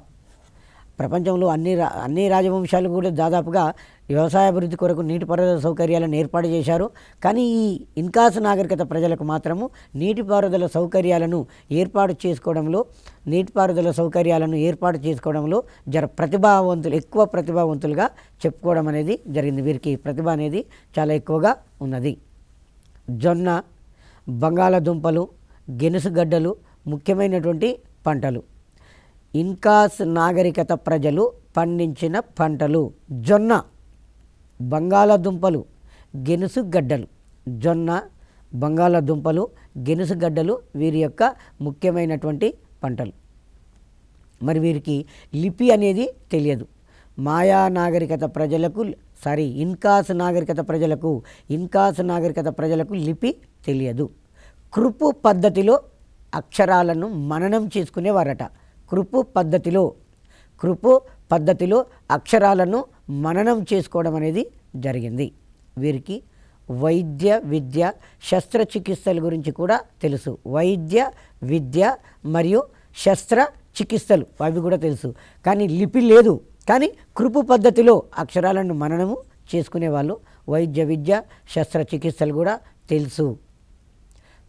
ప్రపంచంలో అన్ని రాజవంశాలు కూడా దాదాపుగా వ్యవసాయ అభివృద్ధి కొరకు నీటిపారుదల సౌకర్యాలను ఏర్పాటు చేశారు. కానీ ఈ ఇన్కాస్ నాగరికత ప్రజలకు మాత్రము నీటిపారుదల సౌకర్యాలను ఏర్పాటు చేసుకోవడంలో ఎక్కువ ప్రతిభావంతులుగా చెప్పుకోవడం అనేది జరిగింది. వీరికి ప్రతిభ అనేది చాలా ఎక్కువగా ఉన్నది. జొన్న, బంగాళదుంపలు, గెనుసుగడ్డలు ముఖ్యమైనటువంటి పంటలు. ఇన్కాస్ నాగరికత ప్రజలు పండించిన పంటలు జొన్న, బంగాళదుంపలు, గెనుసుగడ్డలు. జొన్న, బంగాళదుంపలు, గెనుసుగడ్డలు వీరి యొక్క ముఖ్యమైనటువంటి పంటలు. మరి వీరికి లిపి అనేది తెలియదు. ఇన్కాస్ నాగరికత ప్రజలకు లిపి తెలియదు. కృపు పద్ధతిలో అక్షరాలను మననం చేసుకునేవారట. కృపు పద్ధతిలో అక్షరాలను మననం చేసుకోవడం అనేది జరిగింది. వీరికి వైద్య విద్య, శస్త్రచికిత్సల గురించి కూడా తెలుసు. వైద్య విద్య మరియు శస్త్రచికిత్సలు అవి కూడా తెలుసు. కానీ లిపి లేదు. కానీ కృపు పద్ధతిలో అక్షరాలను మననము చేసుకునేవాళ్ళు. వైద్య విద్య శస్త్రచికిత్సలు కూడా తెలుసు.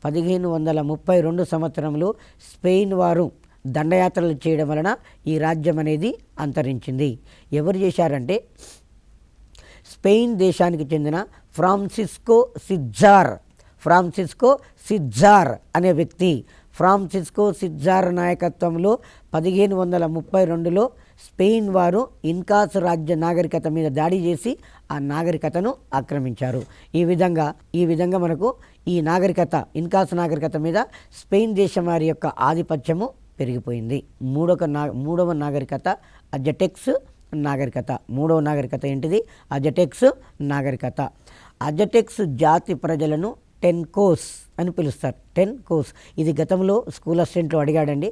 1532 సంవత్సరంలో స్పెయిన్ వారు దండయాత్రలు చేయడం వలన ఈ రాజ్యం అనేది అంతరించింది. ఎవరు చేశారంటే స్పెయిన్ దేశానికి చెందిన ఫ్రాన్సిస్కో సిజ్జార్ అనే వ్యక్తి, ఫ్రాన్సిస్కో సిజ్జార్ నాయకత్వంలో 1532లో స్పెయిన్ వారు ఇన్కాస్ రాజ్య నాగరికత మీద దాడి చేసి ఆ నాగరికతను ఆక్రమించారు. ఈ విధంగా మనకు ఈ నాగరికత, ఇన్కాస్ నాగరికత మీద స్పెయిన్ దేశం వారి యొక్క ఆధిపత్యము పెరిగిపోయింది. మూడవ నాగరికత అజటెక్స్ నాగరికత. మూడవ నాగరికత ఏంటిది? అజటెక్స్ నాగరికత. అజటెక్స్ జాతి ప్రజలను టెన్కోస్ అని పిలుస్తారు. టెన్కోస్ ఇది గతంలో స్కూల్ అసిస్టెంట్లో అడిగాడండి.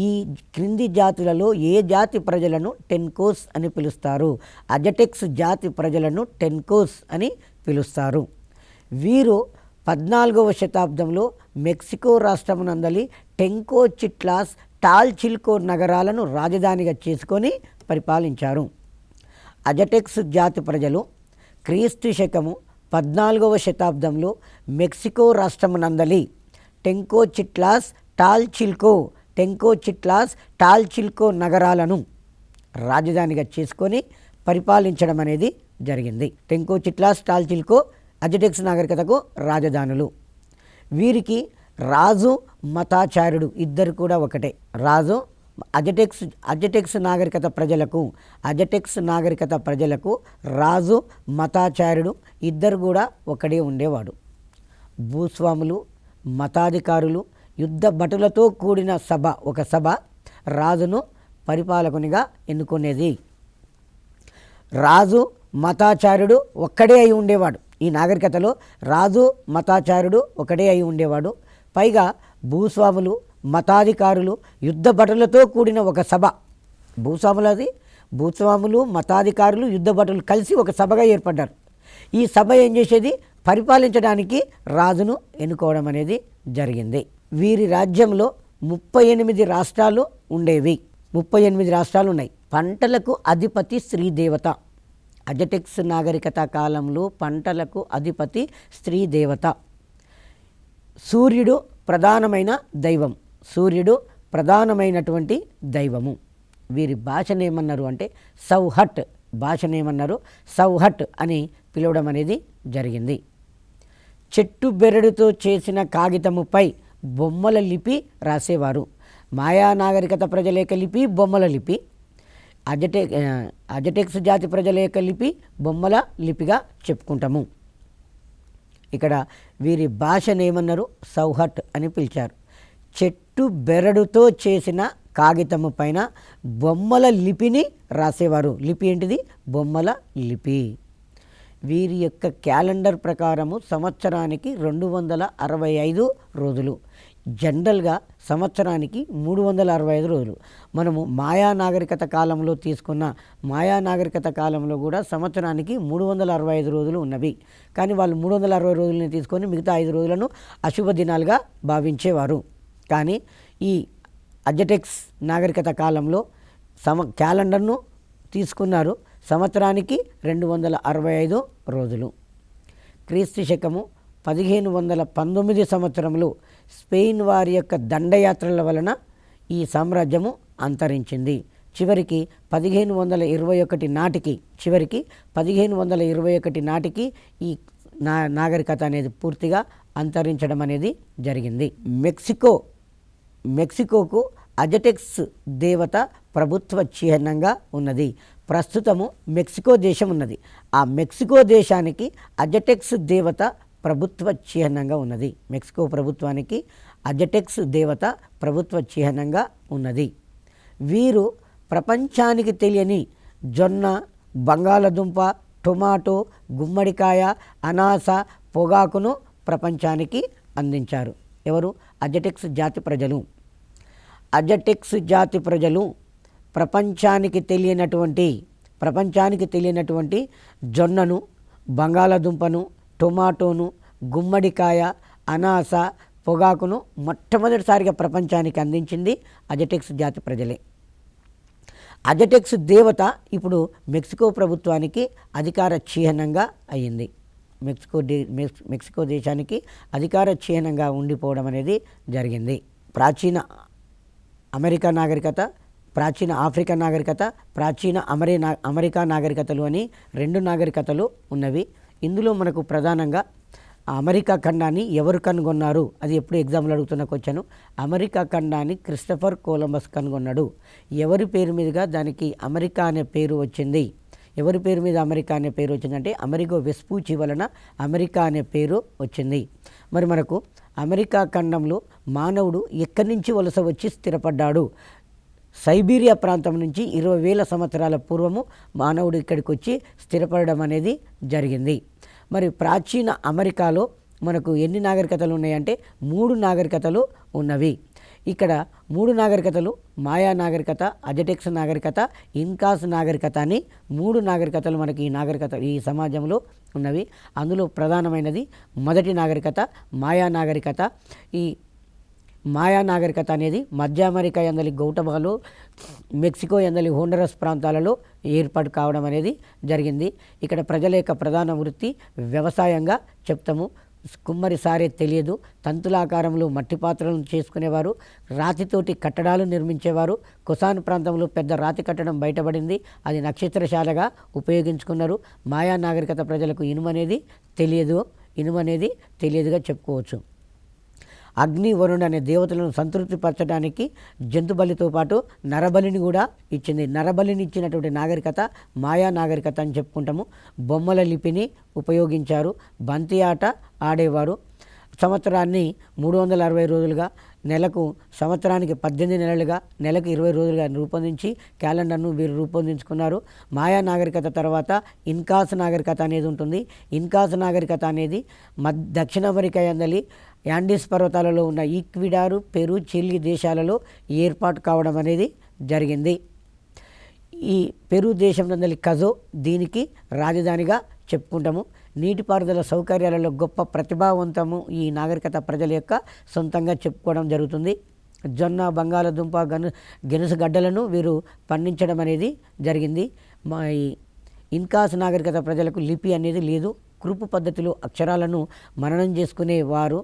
ఈ క్రింది జాతులలో ఏ జాతి ప్రజలను టెన్కోస్ అని పిలుస్తారు? అజటెక్స్ జాతి ప్రజలను టెన్కోస్ అని పిలుస్తారు. వీరు 14వ శతాబ్దంలో మెక్సికో రాష్ట్రమునందలి టెంకోచిట్లాస్, టాల్చిల్కో నగరాలను రాజధానిగా చేసుకొని పరిపాలించారు. అజటెక్స్ జాతి ప్రజలు క్రీస్తు శకము 14వ శతాబ్దంలో మెక్సికో రాష్ట్రమునందలి టెంకోచిట్లాస్, టాల్చిల్కో నగరాలను రాజధానిగా చేసుకొని పరిపాలించడం అనేది జరిగింది. టెంకోచిట్లాస్, టాల్చిల్కో అజటెక్స్ నాగరికతకు రాజధానులు. వీరికి రాజు, మతాచార్యుడు ఇద్దరు కూడా ఒకటే. రాజు అజటెక్స్ నాగరికత ప్రజలకు రాజు, మతాచార్యుడు ఇద్దరు కూడా ఒకడే ఉండేవాడు. భూస్వాములు, మతాధికారులు, యుద్ధ భటులతో కూడిన ఒక సభ రాజును పరిపాలకునిగా ఎన్నుకునేది. రాజు, మతాచార్యుడు ఒక్కడే అయి ఉండేవాడు. ఈ నాగరికతలో రాజు, మతాచార్యుడు ఒకడే అయి ఉండేవాడు. పైగా భూస్వాములు, మతాధికారులు, యుద్ధ భటులతో కూడిన ఒక సభ. భూస్వాములు, మతాధికారులు, యుద్ధ భటులు కలిసి ఒక సభగా ఏర్పడ్డారు. ఈ సభ ఏం చేసేది? పరిపాలించడానికి రాజును ఎన్నుకోవడం అనేది జరిగింది. వీరి రాజ్యంలో 38 రాష్ట్రాలు ఉండేవి. 38 రాష్ట్రాలు ఉన్నాయి. పంటలకు అధిపతి స్త్రీదేవత. అజటెక్స్ నాగరికత కాలంలో పంటలకు అధిపతి స్త్రీదేవత. సూర్యుడు ప్రధానమైనటువంటి దైవము. వీరి భాషనేమన్నారు అంటే సౌహట్ అని పిలవడం అనేది జరిగింది. చెట్టు బెరడుతో చేసిన కాగితముపై బొమ్మల లిపి రాసేవారు. మాయా నాగరికత ప్రజల యొక్క లిపి బొమ్మల లిపి. అజటెక్స్ జాతి ప్రజల యొక్క లిపి బొమ్మల లిపిగా చెప్పుకుంటాము. ఇక్కడ వీరి భాషనేమన్నారు? సౌహట్ అని పిలిచారు. చెట్టు బెరడుతో చేసిన కాగితము పైన బొమ్మల లిపిని రాసేవారు. లిపి ఏంటిది? బొమ్మల లిపి. వీరి యొక్క క్యాలెండర్ ప్రకారము సంవత్సరానికి 265 రోజులు. జనరల్గా సంవత్సరానికి 365 రోజులు. మనము మాయా నాగరికత కాలంలో తీసుకున్న మాయా నాగరికత కాలంలో కూడా సంవత్సరానికి 365 రోజులు ఉన్నవి. కానీ వాళ్ళు 360 రోజులని తీసుకొని మిగతా 5 రోజులను అశుభ దినాలుగా భావించేవారు. కానీ ఈ అజటెక్స్ నాగరికత కాలంలో క్యాలెండర్ను తీసుకున్నారు. సంవత్సరానికి 265 రోజులు. క్రీస్తు శకము 1519 సంవత్సరంలో స్పెయిన్ వారి యొక్క దండయాత్రల వలన ఈ సామ్రాజ్యము అంతరించింది. చివరికి 1521 నాటికి ఈ నాగరికత అనేది పూర్తిగా అంతరించడం అనేది జరిగింది. మెక్సికోకు అజటెక్స్ దేవత ప్రభుత్వ చిహ్నంగా ఉన్నది. ప్రస్తుతము మెక్సికో దేశం ఉన్నది. ఆ మెక్సికో దేశానికి అజటెక్స్ దేవత ప్రభుత్వ చిహ్నంగా ఉన్నది. మెక్సికో ప్రభుత్వానికి అజటెక్స్ దేవత ప్రభుత్వ చిహ్నంగా ఉన్నది. వీరు ప్రపంచానికి తెలియని జొన్న, బంగాళదుంప, టొమాటో, గుమ్మడికాయ, అనాస, పొగాకును ప్రపంచానికి అందించారు. ఎవరు? అజటెక్స్ జాతి ప్రజలు. అజటెక్స్ జాతి ప్రజలు ప్రపంచానికి తెలియనటువంటి జొన్నను, బంగాళదుంపను, టొమాటోను, గుమ్మడికాయ, అనాస, పొగాకును మొట్టమొదటిసారిగా ప్రపంచానికి అందించింది అజటెక్స్ జాతి ప్రజలే. అజటెక్స్ దేవత ఇప్పుడు మెక్సికో ప్రభుత్వానికి అధికార చిహ్నంగా అయ్యింది. మెక్సికో దేశానికి అధికార చిహ్నంగా ఉండిపోవడం అనేది జరిగింది. ప్రాచీన అమెరికా నాగరికత, ప్రాచీన ఆఫ్రికా నాగరికత, ప్రాచీన అమెరికా నాగరికతలు అని 2 నాగరికతలు ఉన్నవి. ఇందులో మనకు ప్రధానంగా అమెరికా ఖండాన్ని ఎవరు కనుగొన్నారు, అది ఎప్పుడు ఎగ్జామ్లో అడుగుతున్న క్వశ్చన్. అమెరికా ఖండాన్ని క్రిస్టఫర్ కొలంబస్ కనుగొన్నాడు. ఎవరి పేరు మీదుగా దానికి అమెరికా అనే పేరు వచ్చింది? ఎవరి పేరు మీద అమెరికా అనే పేరు వచ్చిందంటే అమెరిగో వెస్పూచి వలన అమెరికా అనే పేరు వచ్చింది. మరి మనకు అమెరికా ఖండంలో మానవుడు ఎక్కడి నుంచి వలస వచ్చి స్థిరపడ్డాడు? సైబీరియా ప్రాంతం నుంచి 20,000 సంవత్సరాల పూర్వము మానవుడు ఇక్కడికి వచ్చి స్థిరపడడం అనేది జరిగింది. మరి ప్రాచీన అమెరికాలో మనకు ఎన్ని నాగరికతలు ఉన్నాయంటే 3 నాగరికతలు ఉన్నవి. ఇక్కడ 3 నాగరికతలు మాయా నాగరికత, అజటెక్స్ నాగరికత, ఇన్కాస్ నాగరికత అని 3 నాగరికతలు మనకి ఈ సమాజంలో ఉన్నవి. అందులో ప్రధానమైనది మొదటి నాగరికత మాయా నాగరికత. ఈ మాయా నాగరికత అనేది మధ్య అమెరికా ఎందలి గౌటమాలు, మెక్సికో ఎందలి హోండరస్ ప్రాంతాలలో ఏర్పాటు కావడం అనేది జరిగింది. ఇక్కడ ప్రజల యొక్క ప్రధాన వృత్తి వ్యవసాయంగా చెప్తాము. కుమ్మరి సారే తెలియదు, తంతులాకారంలో మట్టి పాత్రలను చేసుకునేవారు, రాతితోటి కట్టడాలు నిర్మించేవారు. కొసాన్ ప్రాంతంలో పెద్ద రాతి కట్టడం బయటపడింది, అది నక్షత్రశాలగా ఉపయోగించుకున్నారు. మాయా నాగరికత ప్రజలకు ఇనుము అనేది తెలియదుగా చెప్పుకోవచ్చు. అగ్ని, వరుణ్ అనే దేవతలను సంతృప్తిపరచడానికి జంతు బలితో పాటు నరబలిని కూడా ఇచ్చింది. నరబలిని ఇచ్చినటువంటి నాగరికత మాయా నాగరికత అని చెప్పుకుంటాము. బొమ్మల లిపిని ఉపయోగించారు. బంతి ఆట ఆడేవారు. సంవత్సరాన్ని 360 రోజులుగా, సంవత్సరానికి 18 నెలలుగా, నెలకు 20 రోజులుగా రూపొందించి క్యాలెండర్ను వీరు రూపొందించుకున్నారు. మాయా నాగరికత తర్వాత ఇన్కాస్ నాగరికత అనేది ఉంటుంది. ఇన్కాస్ నాగరికత అనేది దక్షిణ అమెరికా యందలి యాండీస్ పర్వతాలలో ఉన్న ఈక్విడారు, పెరు, చిలీ దేశాలలో ఏర్పాటు కావడం అనేది జరిగింది. ఈ పెరు దేశం నందలి కజో దీనికి రాజధానిగా చెప్పుకుంటాము. నీటిపారుదల సౌకర్యాలలో గొప్ప ప్రతిభావంతము ఈ నాగరికత ప్రజల యొక్క సొంతంగా చెప్పుకోవడం జరుగుతుంది. జొన్న, బంగాళదుంప, గెనుసు గడ్డలను వీరు పండించడం అనేది జరిగింది. ఈ ఇన్కాస్ నాగరికత ప్రజలకు లిపి అనేది లేదు. కురుపు పద్ధతిలో అక్షరాలను మననం చేసుకునేవారు.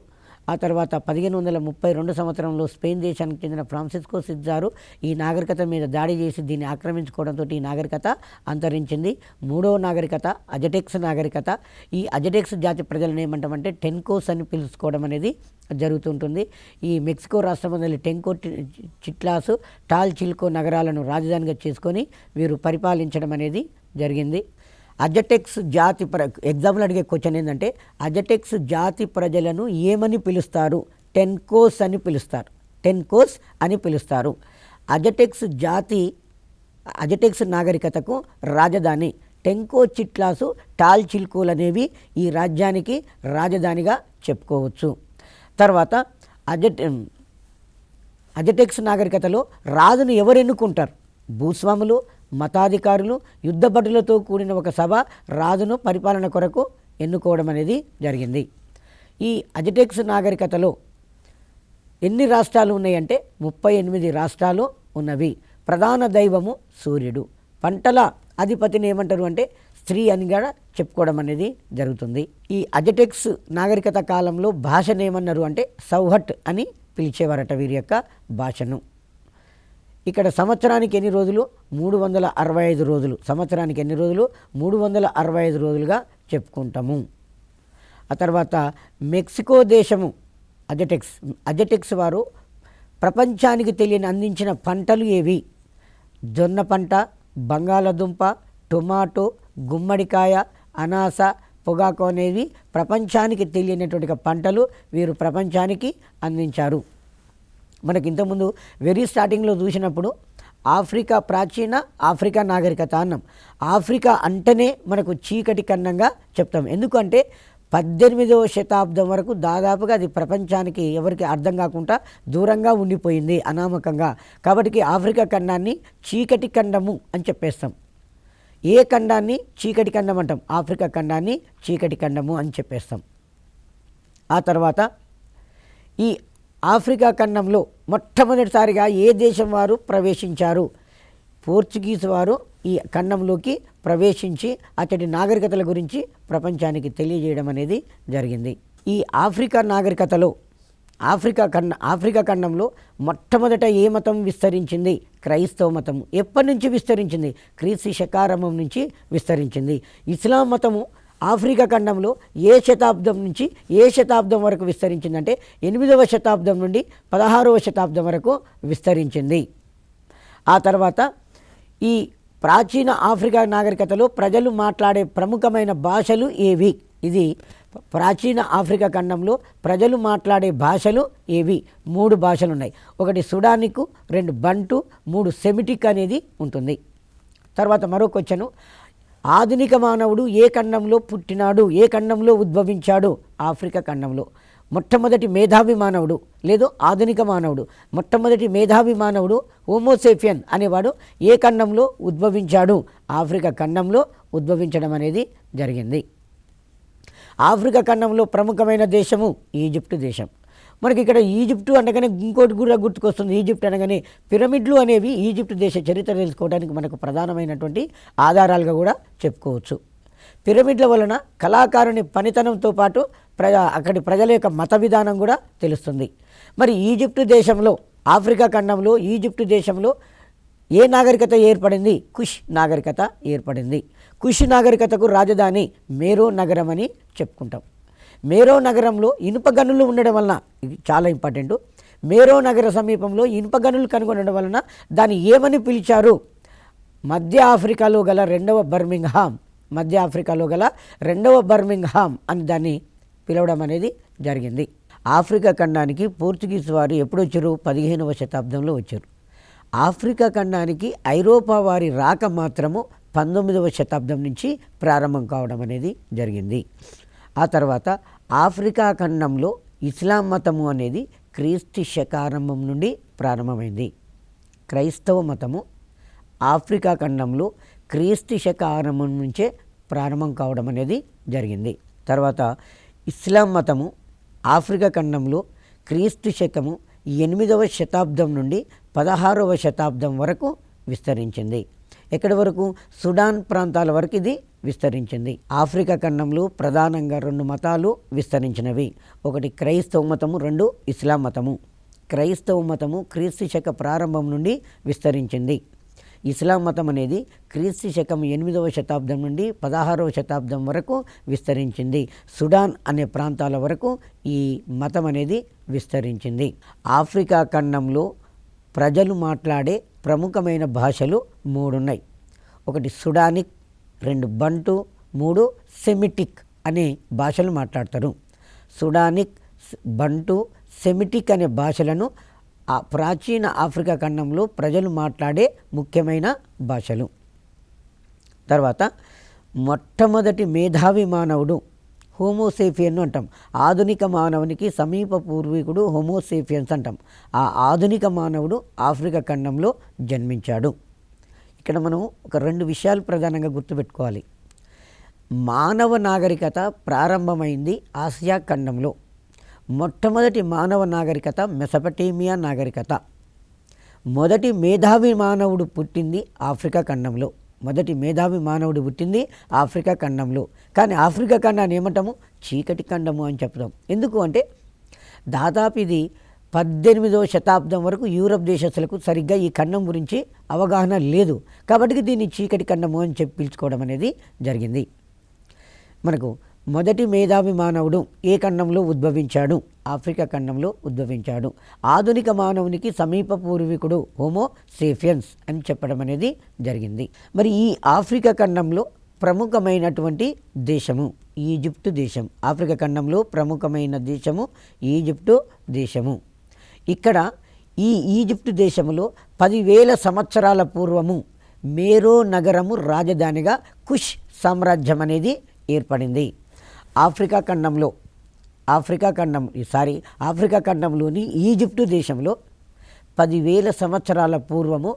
ఆ తర్వాత 1532 సంవత్సరంలో స్పెయిన్ దేశానికి చెందిన ఫ్రాన్సిస్కో సిజారు ఈ నాగరికత మీద దాడి చేసి దీన్ని ఆక్రమించుకోవడంతో ఈ నాగరికత అంతరించింది. 3వ నాగరికత అజటెక్స్ నాగరికత. ఈ అజటెక్స్ జాతి ప్రజలను ఏమంటామంటే టెన్కోస్ అని పిలుచుకోవడం అనేది జరుగుతుంటుంది. ఈ మెక్సికో రాష్ట్రంలోని టెన్కో చిట్లాసు, టాల్ చిల్కో నగరాలను రాజధానిగా చేసుకొని వీరు పరిపాలించడం అనేది జరిగింది. అజటెక్స్ జాతి ఎగ్జాంపుల్ అడిగే క్వశ్చన్ ఏంటంటే అజటెక్స్ జాతి ప్రజలను ఏమని పిలుస్తారు? టెన్కోస్ అని పిలుస్తారు. అజటెక్స్ నాగరికతకు రాజధాని టెన్కో చిట్లాసు, టాల్ చిల్కోలు అనేవి ఈ రాజ్యానికి రాజధానిగా చెప్పుకోవచ్చు. తర్వాత అజటెక్స్ నాగరికతలో రాజును ఎవరు ఎన్నుకుంటారు? భూస్వాములు, మతాధికారులు, యుద్ధభటులతో కూడిన ఒక సభ రాజును పరిపాలన కొరకు ఎన్నుకోవడం అనేది జరిగింది. ఈ అజటెక్స్ నాగరికతలో ఎన్ని రాష్ట్రాలు ఉన్నాయంటే 38 రాష్ట్రాలు ఉన్నవి. ప్రధాన దైవము సూర్యుడు. పంటల అధిపతిని ఏమంటారు అంటే స్త్రీ అని కూడా చెప్పుకోవడం అనేది జరుగుతుంది. ఈ అజటెక్స్ నాగరికత కాలంలో భాషను ఏమన్నారు అంటే సౌహట్ అని పిలిచేవారట వీరి యొక్క భాషను. ఇక్కడ సంవత్సరానికి ఎన్ని రోజులు? 365 రోజులు. సంవత్సరానికి ఎన్ని రోజులు? 365 రోజులుగా చెప్పుకుంటాము. ఆ తర్వాత మెక్సికో దేశము అజటెక్స్ వారు ప్రపంచానికి అందించిన పంటలు ఏవి? జొన్న పంట, బంగాళదుంప, టొమాటో, గుమ్మడికాయ, అనాస, పొగాకు అనేవి ప్రపంచానికి తెలియనటువంటి పంటలు వీరు ప్రపంచానికి అందించారు. మనకి ఇంతకుముందు వెరీ స్టార్టింగ్లో చూసినప్పుడు ప్రాచీన ఆఫ్రికా నాగరికత అన్నాం. ఆఫ్రికా అంటేనే మనకు చీకటి ఖండంగా చెప్తాం. ఎందుకంటే 18వ శతాబ్దం వరకు దాదాపుగా అది ప్రపంచానికి ఎవరికి అర్థం కాకుండా దూరంగా ఉండిపోయింది అనామకంగా. కాబట్టి ఆఫ్రికా ఖండాన్ని చీకటి ఖండము అని చెప్పేస్తాం. ఏ ఖండాన్ని చీకటి ఖండం అంటాం? ఆఫ్రికా ఖండాన్ని చీకటి ఖండము అని చెప్పేస్తాం. ఆ తర్వాత ఈ ఆఫ్రికా ఖండంలో మొట్టమొదటిసారిగా ఏ దేశం వారు ప్రవేశించారు? పోర్చుగీస్ వారు ఈ ఖండంలోకి ప్రవేశించి అతడి నాగరికతల గురించి ప్రపంచానికి తెలియజేయడం అనేది జరిగింది. ఈ ఆఫ్రికా నాగరికతలో ఆఫ్రికా ఖండంలో మొట్టమొదట ఏ మతం విస్తరించింది? క్రైస్తవ మతం. ఎప్పటి నుంచి విస్తరించింది? క్రీస్తు శకారంభం నుంచి విస్తరించింది. ఇస్లాం మతము ఆఫ్రికా ఖండంలో ఏ శతాబ్దం నుంచి ఏ శతాబ్దం వరకు విస్తరించిందంటే 8వ శతాబ్దం నుండి 16వ శతాబ్దం వరకు విస్తరించింది. ఆ తర్వాత ఈ ప్రాచీన ఆఫ్రికా నాగరికతలో ప్రజలు మాట్లాడే ప్రముఖమైన భాషలు ఏవి? ఇది ప్రాచీన ఆఫ్రికా ఖండంలో ప్రజలు మాట్లాడే భాషలు ఏవి? 3 భాషలు ఉన్నాయి. ఒకటి సుడానిక్, 2 బంటు, 3 సెమిటిక్ అనేది ఉంటుంది. తర్వాత మరో క్వశ్చను, ఆధునిక మానవుడు ఏ ఖండంలో పుట్టినాడు? ఏ ఖండంలో ఉద్భవించాడు? ఆఫ్రికా ఖండంలో. మొట్టమొదటి మేధావి మానవుడు లేదు ఆధునిక మానవుడు, మొట్టమొదటి మేధావి మానవుడు హోమోసేపియన్ అనేవాడు ఏ ఖండంలో ఉద్భవించాడు? ఆఫ్రికా ఖండంలో ఉద్భవించడం అనేది జరిగింది. ఆఫ్రికా ఖండంలో ప్రముఖమైన దేశము ఈజిప్టు దేశం. మనకి ఇక్కడ ఈజిప్టు అనగానే ఇంకోటి కూడా గుర్తుకొస్తుంది. ఈజిప్ట్ అనగానే పిరమిడ్లు అనేవి ఈజిప్టు దేశ చరిత్ర తెలుసుకోవడానికి మనకు ప్రధానమైనటువంటి ఆధారాలుగా కూడా చెప్పుకోవచ్చు. పిరమిడ్ల వలన కళాకారుని పనితనంతో పాటు అక్కడి ప్రజల యొక్క మత విధానం కూడా తెలుస్తుంది. మరి ఈజిప్టు దేశంలో ఆఫ్రికా ఖండంలో ఈజిప్టు దేశంలో ఏ నాగరికత ఏర్పడింది? కుష్ నాగరికత ఏర్పడింది. కుష్ నాగరికతకు రాజధాని మేరో నగరం అని చెప్పుకుంటాం. మేరో నగరంలో ఇనుప గనులు ఉండడం వలన, ఇది చాలా ఇంపార్టెంట్, మేరో నగర సమీపంలో ఇనుప గనులు కనుగొనడం వలన దాన్ని ఏమని పిలిచారు? మధ్య ఆఫ్రికాలో గల రెండవ బర్మింగ్హామ్ అని దాన్ని పిలవడం అనేది జరిగింది. ఆఫ్రికా ఖండానికి పోర్చుగీస్ వారు ఎప్పుడు వచ్చారు? 15వ శతాబ్దంలో వచ్చారు. ఆఫ్రికా ఖండానికి ఐరోపా వారి రాక మాత్రము 19వ శతాబ్దం నుంచి ప్రారంభం కావడం అనేది జరిగింది. ఆ తర్వాత ఆఫ్రికా ఖండంలో ఇస్లాం మతము అనేది క్రీస్తు శకారంభం నుండి ప్రారంభమైంది. క్రైస్తవ మతము ఆఫ్రికా ఖండంలో క్రీస్తు శకారంభం నుంచే ప్రారంభం కావడం అనేది జరిగింది. తర్వాత ఇస్లాం మతము ఆఫ్రికా ఖండంలో క్రీస్తు శకము 8వ శతాబ్దం నుండి 16వ శతాబ్దం వరకు విస్తరించింది. ఎక్కడి వరకు? సుడాన్ ప్రాంతాల వరకు ఇది విస్తరించింది. ఆఫ్రికా ఖండంలో ప్రధానంగా 2 మతాలు విస్తరించినవి. ఒకటి క్రైస్తవ మతము, 2 ఇస్లాం మతము. క్రైస్తవ మతము క్రీస్తు శక ప్రారంభం నుండి విస్తరించింది. ఇస్లాం మతం అనేది క్రీస్తు శకం 8వ శతాబ్దం నుండి 16వ శతాబ్దం వరకు విస్తరించింది. సుడాన్ అనే ప్రాంతాల వరకు ఈ మతం అనేది విస్తరించింది. ఆఫ్రికా ఖండంలో ప్రజలు మాట్లాడే ప్రముఖమైన భాషలు 3 ఉన్నాయి. ఒకటి సుడానిక్, 2 బంటు, 3 సెమిటిక్ అనే భాషలు మాట్లాడతారు. సుడానిక్, బంటు, సెమిటిక్ అనే భాషలను ఆ ప్రాచీన ఆఫ్రికా ఖండంలో ప్రజలు మాట్లాడే ముఖ్యమైన భాషలు. తర్వాత మొట్టమొదటి మేధావి మానవుడు హోమోసేపియన్ అంటాం. ఆధునిక మానవునికి సమీప పూర్వీకుడు హోమోసేపియన్స్ అంటాం. ఆ ఆధునిక మానవుడు ఆఫ్రికా ఖండంలో జన్మించాడు. ఇక్కడ మనం ఒక 2 విషయాలు ప్రధానంగా గుర్తుపెట్టుకోవాలి. మానవ నాగరికత ప్రారంభమైంది ఆసియా ఖండంలో. మొట్టమొదటి మానవ నాగరికత మెసపటేమియా నాగరికత. మొదటి మేధావి మానవుడు పుట్టింది ఆఫ్రికా ఖండంలో. ఆఫ్రికా ఖండంలో. కానీ ఆఫ్రికా ఖండాన్ని ఏమంటాము? చీకటి ఖండము అని చెప్తాం. ఎందుకు అంటే దాదాపు ఇది 18వ శతాబ్దం వరకు యూరప్ దేశస్తులకు సరిగ్గా ఈ ఖండం గురించి అవగాహన లేదు. కాబట్టి దీన్ని చీకటి ఖండము అని చెప్పి పిలుచుకోవడం అనేది జరిగింది. మనకు మొదటి మేధావి మానవుడు ఏ ఖండంలో ఉద్భవించాడు? ఆఫ్రికా ఖండంలో ఉద్భవించాడు. ఆధునిక మానవునికి సమీప పూర్వీకుడు హోమోసేపియన్స్ అని చెప్పడం అనేది జరిగింది. మరి ఈ ఆఫ్రికా ఖండంలో ప్రముఖమైనటువంటి దేశము ఈజిప్టు దేశం. ఆఫ్రికా ఖండంలో ప్రముఖమైన దేశము ఈజిప్టు దేశము. ఇక్కడ ఈ ఈజిప్టు దేశంలో 10,000 సంవత్సరాల పూర్వము మేరో నగరము రాజధానిగా కుష్ సామ్రాజ్యం అనేది ఏర్పడింది. ఆఫ్రికా ఖండంలోని ఈజిప్టు దేశంలో 10,000 సంవత్సరాల పూర్వము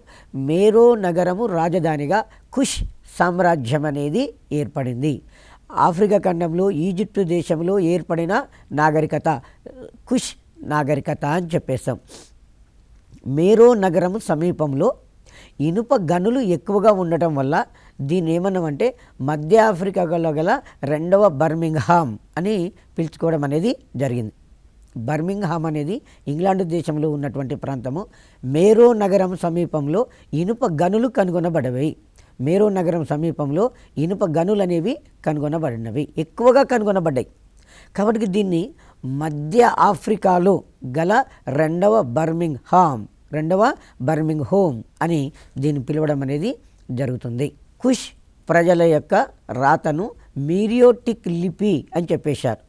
మేరో నగరము రాజధానిగా కుష్ సామ్రాజ్యం అనేది ఏర్పడింది. ఆఫ్రికా ఖండంలో ఈజిప్టు దేశంలో ఏర్పడిన నాగరికత కుష్ నాగరికత అని చెప్పేస్తాం. మేరో నగరము సమీపంలో ఇనుప గనులు ఎక్కువగా ఉండటం వల్ల దీన్ని ఏమన్నామంటే మధ్య ఆఫ్రికాలో గల రెండవ బర్మింగ్హామ్ అని పిలుచుకోవడం అనేది జరిగింది. బర్మింగ్హామ్ అనేది ఇంగ్లాండ్ దేశంలో ఉన్నటువంటి ప్రాంతము. మేరో నగరం సమీపంలో ఇనుప గనులు కనుగొనబడవి. మేరో నగరం సమీపంలో ఇనుప గనులు అనేవి కనుగొనబడినవి, ఎక్కువగా కనుగొనబడ్డాయి. కాబట్టి దీన్ని మధ్య ఆఫ్రికాలో గల రెండవ బర్మింగ్ హోమ్ అని దీన్ని పిలవడం అనేది జరుగుతుంది. కుష్ ప్రజల యొక్క రాతను మీరియోటిక్ లిపి అని చెప్పేశారు.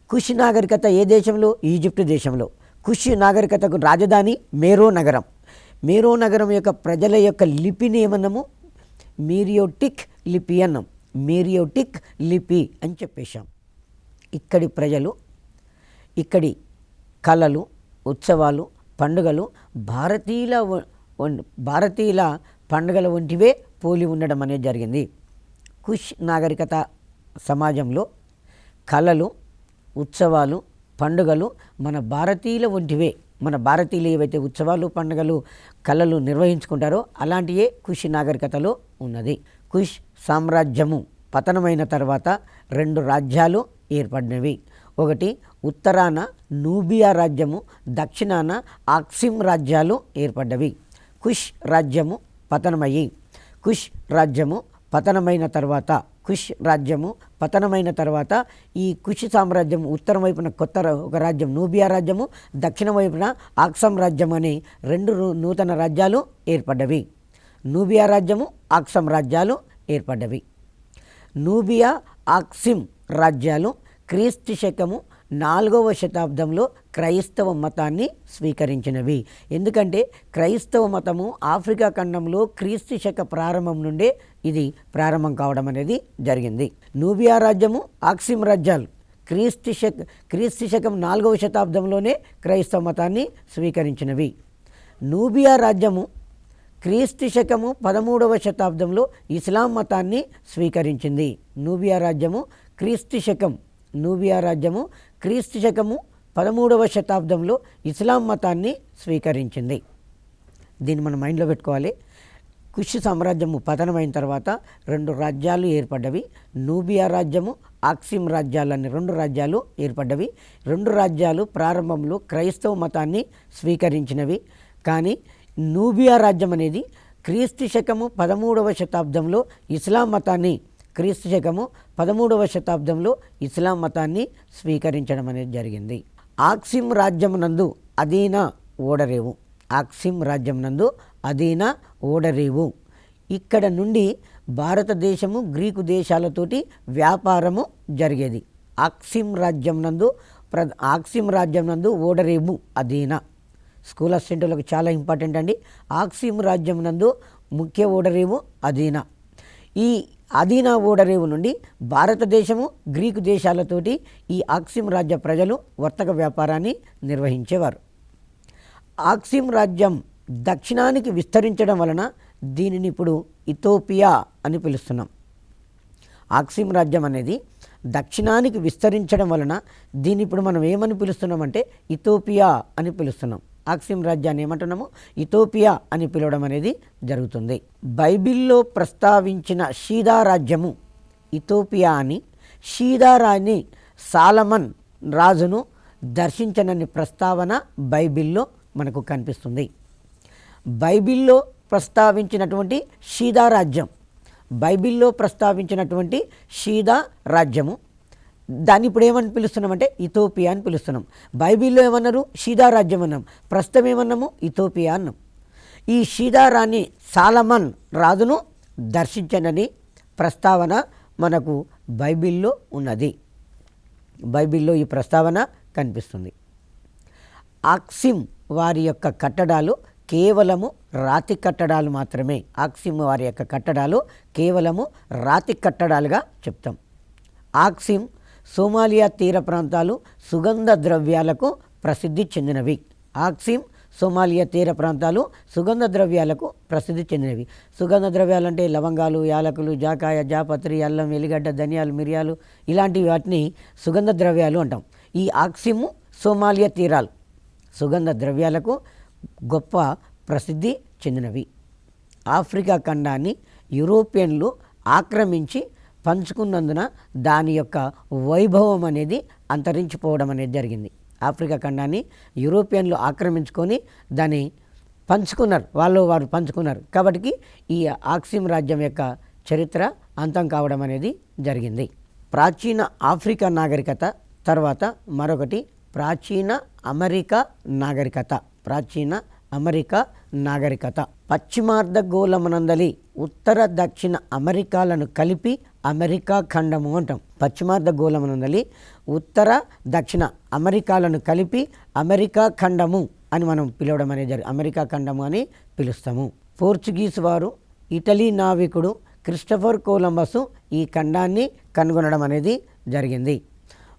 కుష్ నాగరికత ఏ దేశంలో? ఈజిప్ట్ దేశంలో. కుష్ నాగరికతకు రాజధాని మేరో నగరం. మేరో నగరం యొక్క ప్రజల యొక్క లిపిని ఏమన్నాము? మీరియోటిక్ లిపి అన్నాం. మీరియోటిక్ లిపి అని చెప్పేశాం. ఇక్కడి ప్రజలు, ఇక్కడి కళలు, ఉత్సవాలు, పండుగలు భారతీయుల పండుగల వంటివే పోలి ఉండడం అనేది జరిగింది. కుష్ నాగరికత సమాజంలో కళలు, ఉత్సవాలు, పండుగలు మన భారతీయుల వంటివే. మన భారతీయులు ఏవైతే ఉత్సవాలు, పండుగలు, కళలు నిర్వహించుకుంటారో అలాంటియే కుష్ నాగరికతలో ఉన్నది. కుష్ సామ్రాజ్యము పతనమైన తర్వాత 2 రాజ్యాలు ఏర్పడినవి. ఒకటి ఉత్తరాన నూబియా రాజ్యము, దక్షిణాన ఆక్సిమ్ రాజ్యాలు ఏర్పడ్డవి. కుష్ రాజ్యము పతనమైన తర్వాత ఈ కుష్ సామ్రాజ్యం ఉత్తరం వైపున ఒక రాజ్యం నూబియా రాజ్యము, దక్షిణ వైపున ఆక్సమ్ రాజ్యం అనే 2 నూతన రాజ్యాలు ఏర్పడ్డవి. నూబియా రాజ్యము, ఆక్సమ్ రాజ్యాలు ఏర్పడ్డవి. నూబియా, ఆక్సిమ్ రాజ్యాలు క్రీస్తు శకము 4వ శతాబ్దంలో క్రైస్తవ మతాన్ని స్వీకరించినవి. ఎందుకంటే క్రైస్తవ మతము ఆఫ్రికా ఖండంలో క్రీస్తు శక ప్రారంభం నుండే ఇది ప్రారంభం కావడం అనేది జరిగింది. నూబియా రాజ్యము, ఆక్సిమ్ రాజ్యాలు క్రీస్తు శకం 4వ శతాబ్దంలోనే క్రైస్తవ మతాన్ని స్వీకరించినవి. నూబియా రాజ్యము క్రీస్తు శకము 13వ శతాబ్దంలో ఇస్లాం మతాన్ని స్వీకరించింది. నూబియా రాజ్యము క్రీస్తు శకము 13వ శతాబ్దంలో ఇస్లాం మతాన్ని స్వీకరించింది. దీన్ని మనం మైండ్లో పెట్టుకోవాలి. కుష్ సామ్రాజ్యము పతనమైన తర్వాత 2 రాజ్యాలు ఏర్పడ్డవి. నూబియా రాజ్యము, ఆక్సిమ్ రాజ్యాలు అనే 2 రాజ్యాలు ఏర్పడ్డవి. 2 రాజ్యాలు ప్రారంభంలో క్రైస్తవ మతాన్ని స్వీకరించినవి. కానీ నూబియా రాజ్యం అనేది క్రీస్తు శకము 13వ శతాబ్దంలో ఇస్లాం మతాన్ని స్వీకరించడం అనేది జరిగింది. ఆక్సిమ్ రాజ్యం నందు అదీనా ఓడరేవు. ఇక్కడ నుండి భారతదేశము, గ్రీకు దేశాలతోటి వ్యాపారము జరిగేది. ఆక్సిమ్ రాజ్యం నందు ఓడరేవు అదీనా. స్కూల్ అసిస్టెంట్లకు చాలా ఇంపార్టెంట్ అండి. ఆక్సిమ్ రాజ్యం నందు ముఖ్య ఓడరేవు అదీనా. ఈ అదీనా ఓడరేవు నుండి భారతదేశము, గ్రీకు దేశాలతోటి ఈ ఆక్సిమ్ రాజ్య ప్రజలు వర్తక వ్యాపారాన్ని నిర్వహించేవారు. ఆక్సిమ్ రాజ్యం దక్షిణానికి విస్తరించడం వలన దీనిని ఇప్పుడు ఇథోపియా అని పిలుస్తున్నాం. ఆక్సిమ్ రాజ్యం అనేది దక్షిణానికి విస్తరించడం వలన దీన్ని ఇప్పుడు మనం ఏమని పిలుస్తున్నామంటే ఇథోపియా అని పిలుస్తున్నాం. ఆక్సిమ్ రాజ్యాన్ని ఏమంటున్నాము? ఇథోపియా అని పిలవడం అనేది జరుగుతుంది. బైబిల్లో ప్రస్తావించిన షీదా రాజ్యము ఇథోపియా అని, షీదారాని సాలమన్ రాజును దర్శించనని ప్రస్తావన బైబిల్లో మనకు కనిపిస్తుంది. బైబిల్లో ప్రస్తావించినటువంటి షీదా రాజ్యము దాన్ని ఇప్పుడు ఏమని పిలుస్తున్నామంటే ఇథోపియా అని పిలుస్తున్నాం. బైబిల్లో ఏమన్నారు? షీదా రాజ్యం అన్నాం. ప్రస్తుతం ఏమన్నాము? ఇథోపియా అన్నాం. ఈ షీదా రాణి సాలమన్ రాజును దర్శించనని ప్రస్తావన మనకు బైబిల్లో ఉన్నది. బైబిల్లో ఈ ప్రస్తావన కనిపిస్తుంది. ఆక్సిమ్ వారి యొక్క కట్టడాలు కేవలము రాతి కట్టడాలు మాత్రమే. ఆక్సిమ్ వారి యొక్క కట్టడాలు కేవలము రాతి కట్టడాలుగా చెప్తాం. ఆక్సిమ్ సోమాలియా తీర ప్రాంతాలు సుగంధ ద్రవ్యాలకు ప్రసిద్ధి చెందినవి. సుగంధ ద్రవ్యాలు అంటే లవంగాలు, యాలకులు, జాకాయ, జాపత్రి, అల్లం, ఎల్లిగడ్డ, ధనియాలు, మిరియాలు ఇలాంటి వాటిని సుగంధ ద్రవ్యాలు అంటాం. ఈ ఆక్సిమ్ సోమాలియా తీరాలు సుగంధ ద్రవ్యాలకు గొప్ప ప్రసిద్ధి చెందినవి. ఆఫ్రికా ఖండాన్ని యూరోపియన్లు ఆక్రమించి పంచుకున్నందున దాని యొక్క వైభవం అనేది అంతరించిపోవడం అనేది జరిగింది. ఆఫ్రికా ఖండాన్ని యూరోపియన్లు ఆక్రమించుకొని దాన్ని పంచుకున్నారు, వారు పంచుకున్నారు. కాబట్టి ఈ ఆక్సిమ్ రాజ్యం యొక్క చరిత్ర అంతం కావడం అనేది జరిగింది. ప్రాచీన ఆఫ్రికా నాగరికత తర్వాత మరొకటి ప్రాచీన అమెరికా నాగరికత. ప్రాచీన అమెరికా నాగరికత పశ్చిమార్ధగోళమునందలి ఉత్తర దక్షిణ అమెరికాలను కలిపి అమెరికా ఖండము అంటాం. పశ్చిమార్ధగోళమునందలి ఉత్తర దక్షిణ అమెరికాలను కలిపి అమెరికా ఖండము అని మనం పిలవడం అనేది అమెరికా ఖండము అని పిలుస్తాము. పోర్చుగీస్ వారు ఇటలీ నావికుడు క్రిస్టఫర్ కొలంబస్ ఈ ఖండాన్ని కనుగొనడం అనేది జరిగింది.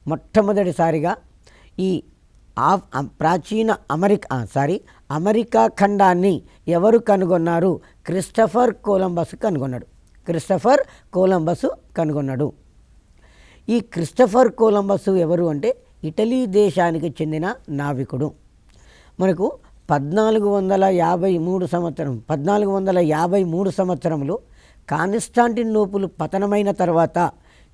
మొట్టమొదటిసారిగా ఈ ప్రాచీన అమెరికా ఖండాన్ని ఎవరు కనుగొన్నారు? క్రిస్టఫర్ కొలంబస్ కనుగొన్నాడు. క్రిస్టఫర్ కొలంబస్ కనుగొన్నాడు. ఈ క్రిస్టఫర్ కొలంబస్ ఎవరు అంటే ఇటలీ దేశానికి చెందిన నావికుడు. మనకు 1453 సంవత్సరంలో కాన్స్టాంటినోపుల్ పతనమైన తర్వాత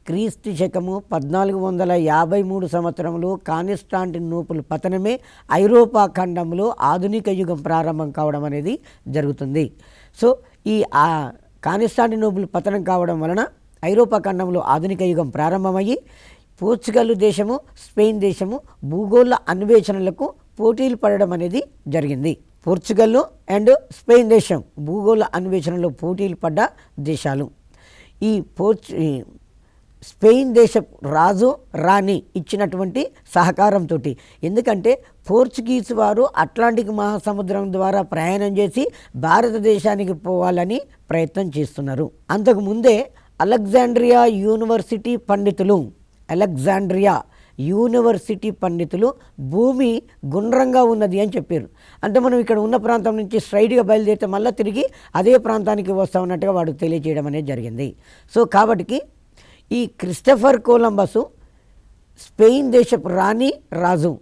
క్రీస్తు శకము 1453 సంవత్సరంలో కాన్స్టాంటినోపుల్ పతనమే ఐరోపా ఖండంలో ఆధునిక యుగం ప్రారంభం కావడం అనేది జరుగుతుంది. సో ఈ కాన్స్టాంటినోపుల్ పతనం కావడం వలన ఐరోపా ఖండంలో ఆధునిక యుగం ప్రారంభమయ్యి పోర్చుగల్ దేశము స్పెయిన్ దేశము భూగోళ అన్వేషణలకు పోటీలు పడడం అనేది జరిగింది. పోర్చుగల్ అండ్ స్పెయిన్ దేశం భూగోళ అన్వేషణలో పోటీలు పడ్డ దేశాలు. ఈ స్పెయిన్ దేశ రాజు రాణి ఇచ్చినటువంటి సహకారంతో, ఎందుకంటే పోర్చుగీస్ వారు అట్లాంటిక్ మహాసముద్రం ద్వారా ప్రయాణం చేసి భారతదేశానికి పోవాలని ప్రయత్నం చేస్తున్నారు. అంతకుముందే అలెగ్జాండ్రియా యూనివర్సిటీ పండితులు భూమి గుండ్రంగా ఉన్నది అని చెప్పారు. అంటే మనం ఇక్కడ ఉన్న ప్రాంతం నుంచి స్ట్రైట్గా బయలుదేరితే మళ్ళీ తిరిగి అదే ప్రాంతానికి వస్తామన్నట్టుగా వాడు తెలియజేయడం అనేది జరిగింది. సో కాబట్టి ఈ క్రిస్టఫర్ కొలంబస్ స్పెయిన్ దేశపు రాజు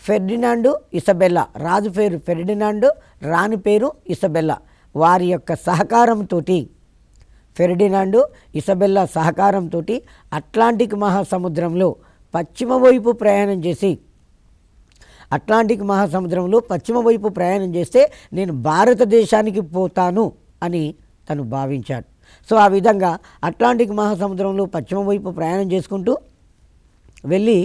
ఫెర్డినాండ్ ఇసబెల్లా, రాజు పేరు ఫెర్డినాండ్, రాణి పేరు ఇసబెల్లా, వారి యొక్క సహకారంతో ఫెర్డినాండ్ ఇసబెల్లా సహకారంతో అట్లాంటిక్ మహాసముద్రంలో పశ్చిమ వైపు ప్రయాణం చేస్తే నేను భారతదేశానికి పోతాను అని తను భావించాడు. సో ఆ విధంగా అట్లాంటిక్ మహాసముద్రంలో పశ్చిమ వైపు ప్రయాణం చేసుకుంటూ వెళ్ళి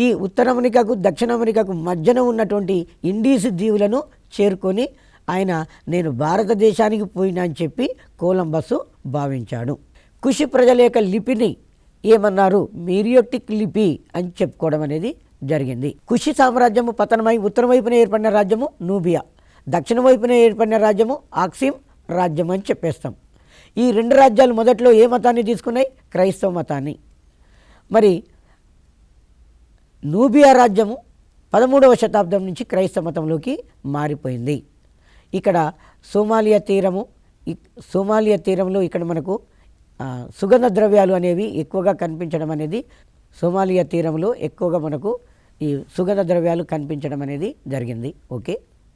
ఈ ఉత్తర అమెరికాకు దక్షిణ అమెరికాకు మధ్యన ఉన్నటువంటి ఇండీస్ దీవులను చేరుకొని ఆయన నేను భారతదేశానికి పోయినా అని చెప్పి కొలంబస్ భావించాడు. కుషి ప్రజల యొక్క లిపిని ఏమన్నారు? మీరియోటిక్ లిపి అని చెప్పుకోవడం అనేది జరిగింది. కుషి సామ్రాజ్యము పతనమై ఉత్తరం వైపున ఏర్పడిన రాజ్యము నూబియా, దక్షిణ వైపున ఏర్పడిన రాజ్యము ఆక్సిమ్ రాజ్యం అని చెప్పేస్తాం. ఈ రెండు రాజ్యాలు మొదట్లో ఏ మతాన్ని తీసుకున్నాయి? క్రైస్తవ మతాన్ని. మరి నూబియా రాజ్యము 13వ శతాబ్దం నుంచి క్రైస్తవ మతంలోకి మారిపోయింది. ఇక్కడ సోమాలియా తీరంలో ఇక్కడ మనకు సుగంధ ద్రవ్యాలు అనేవి ఎక్కువగా కనిపించడం అనేది, సోమాలియా తీరంలో ఎక్కువగా మనకు ఈ సుగంధ ద్రవ్యాలు కనిపించడం అనేది జరిగింది. ఓకే.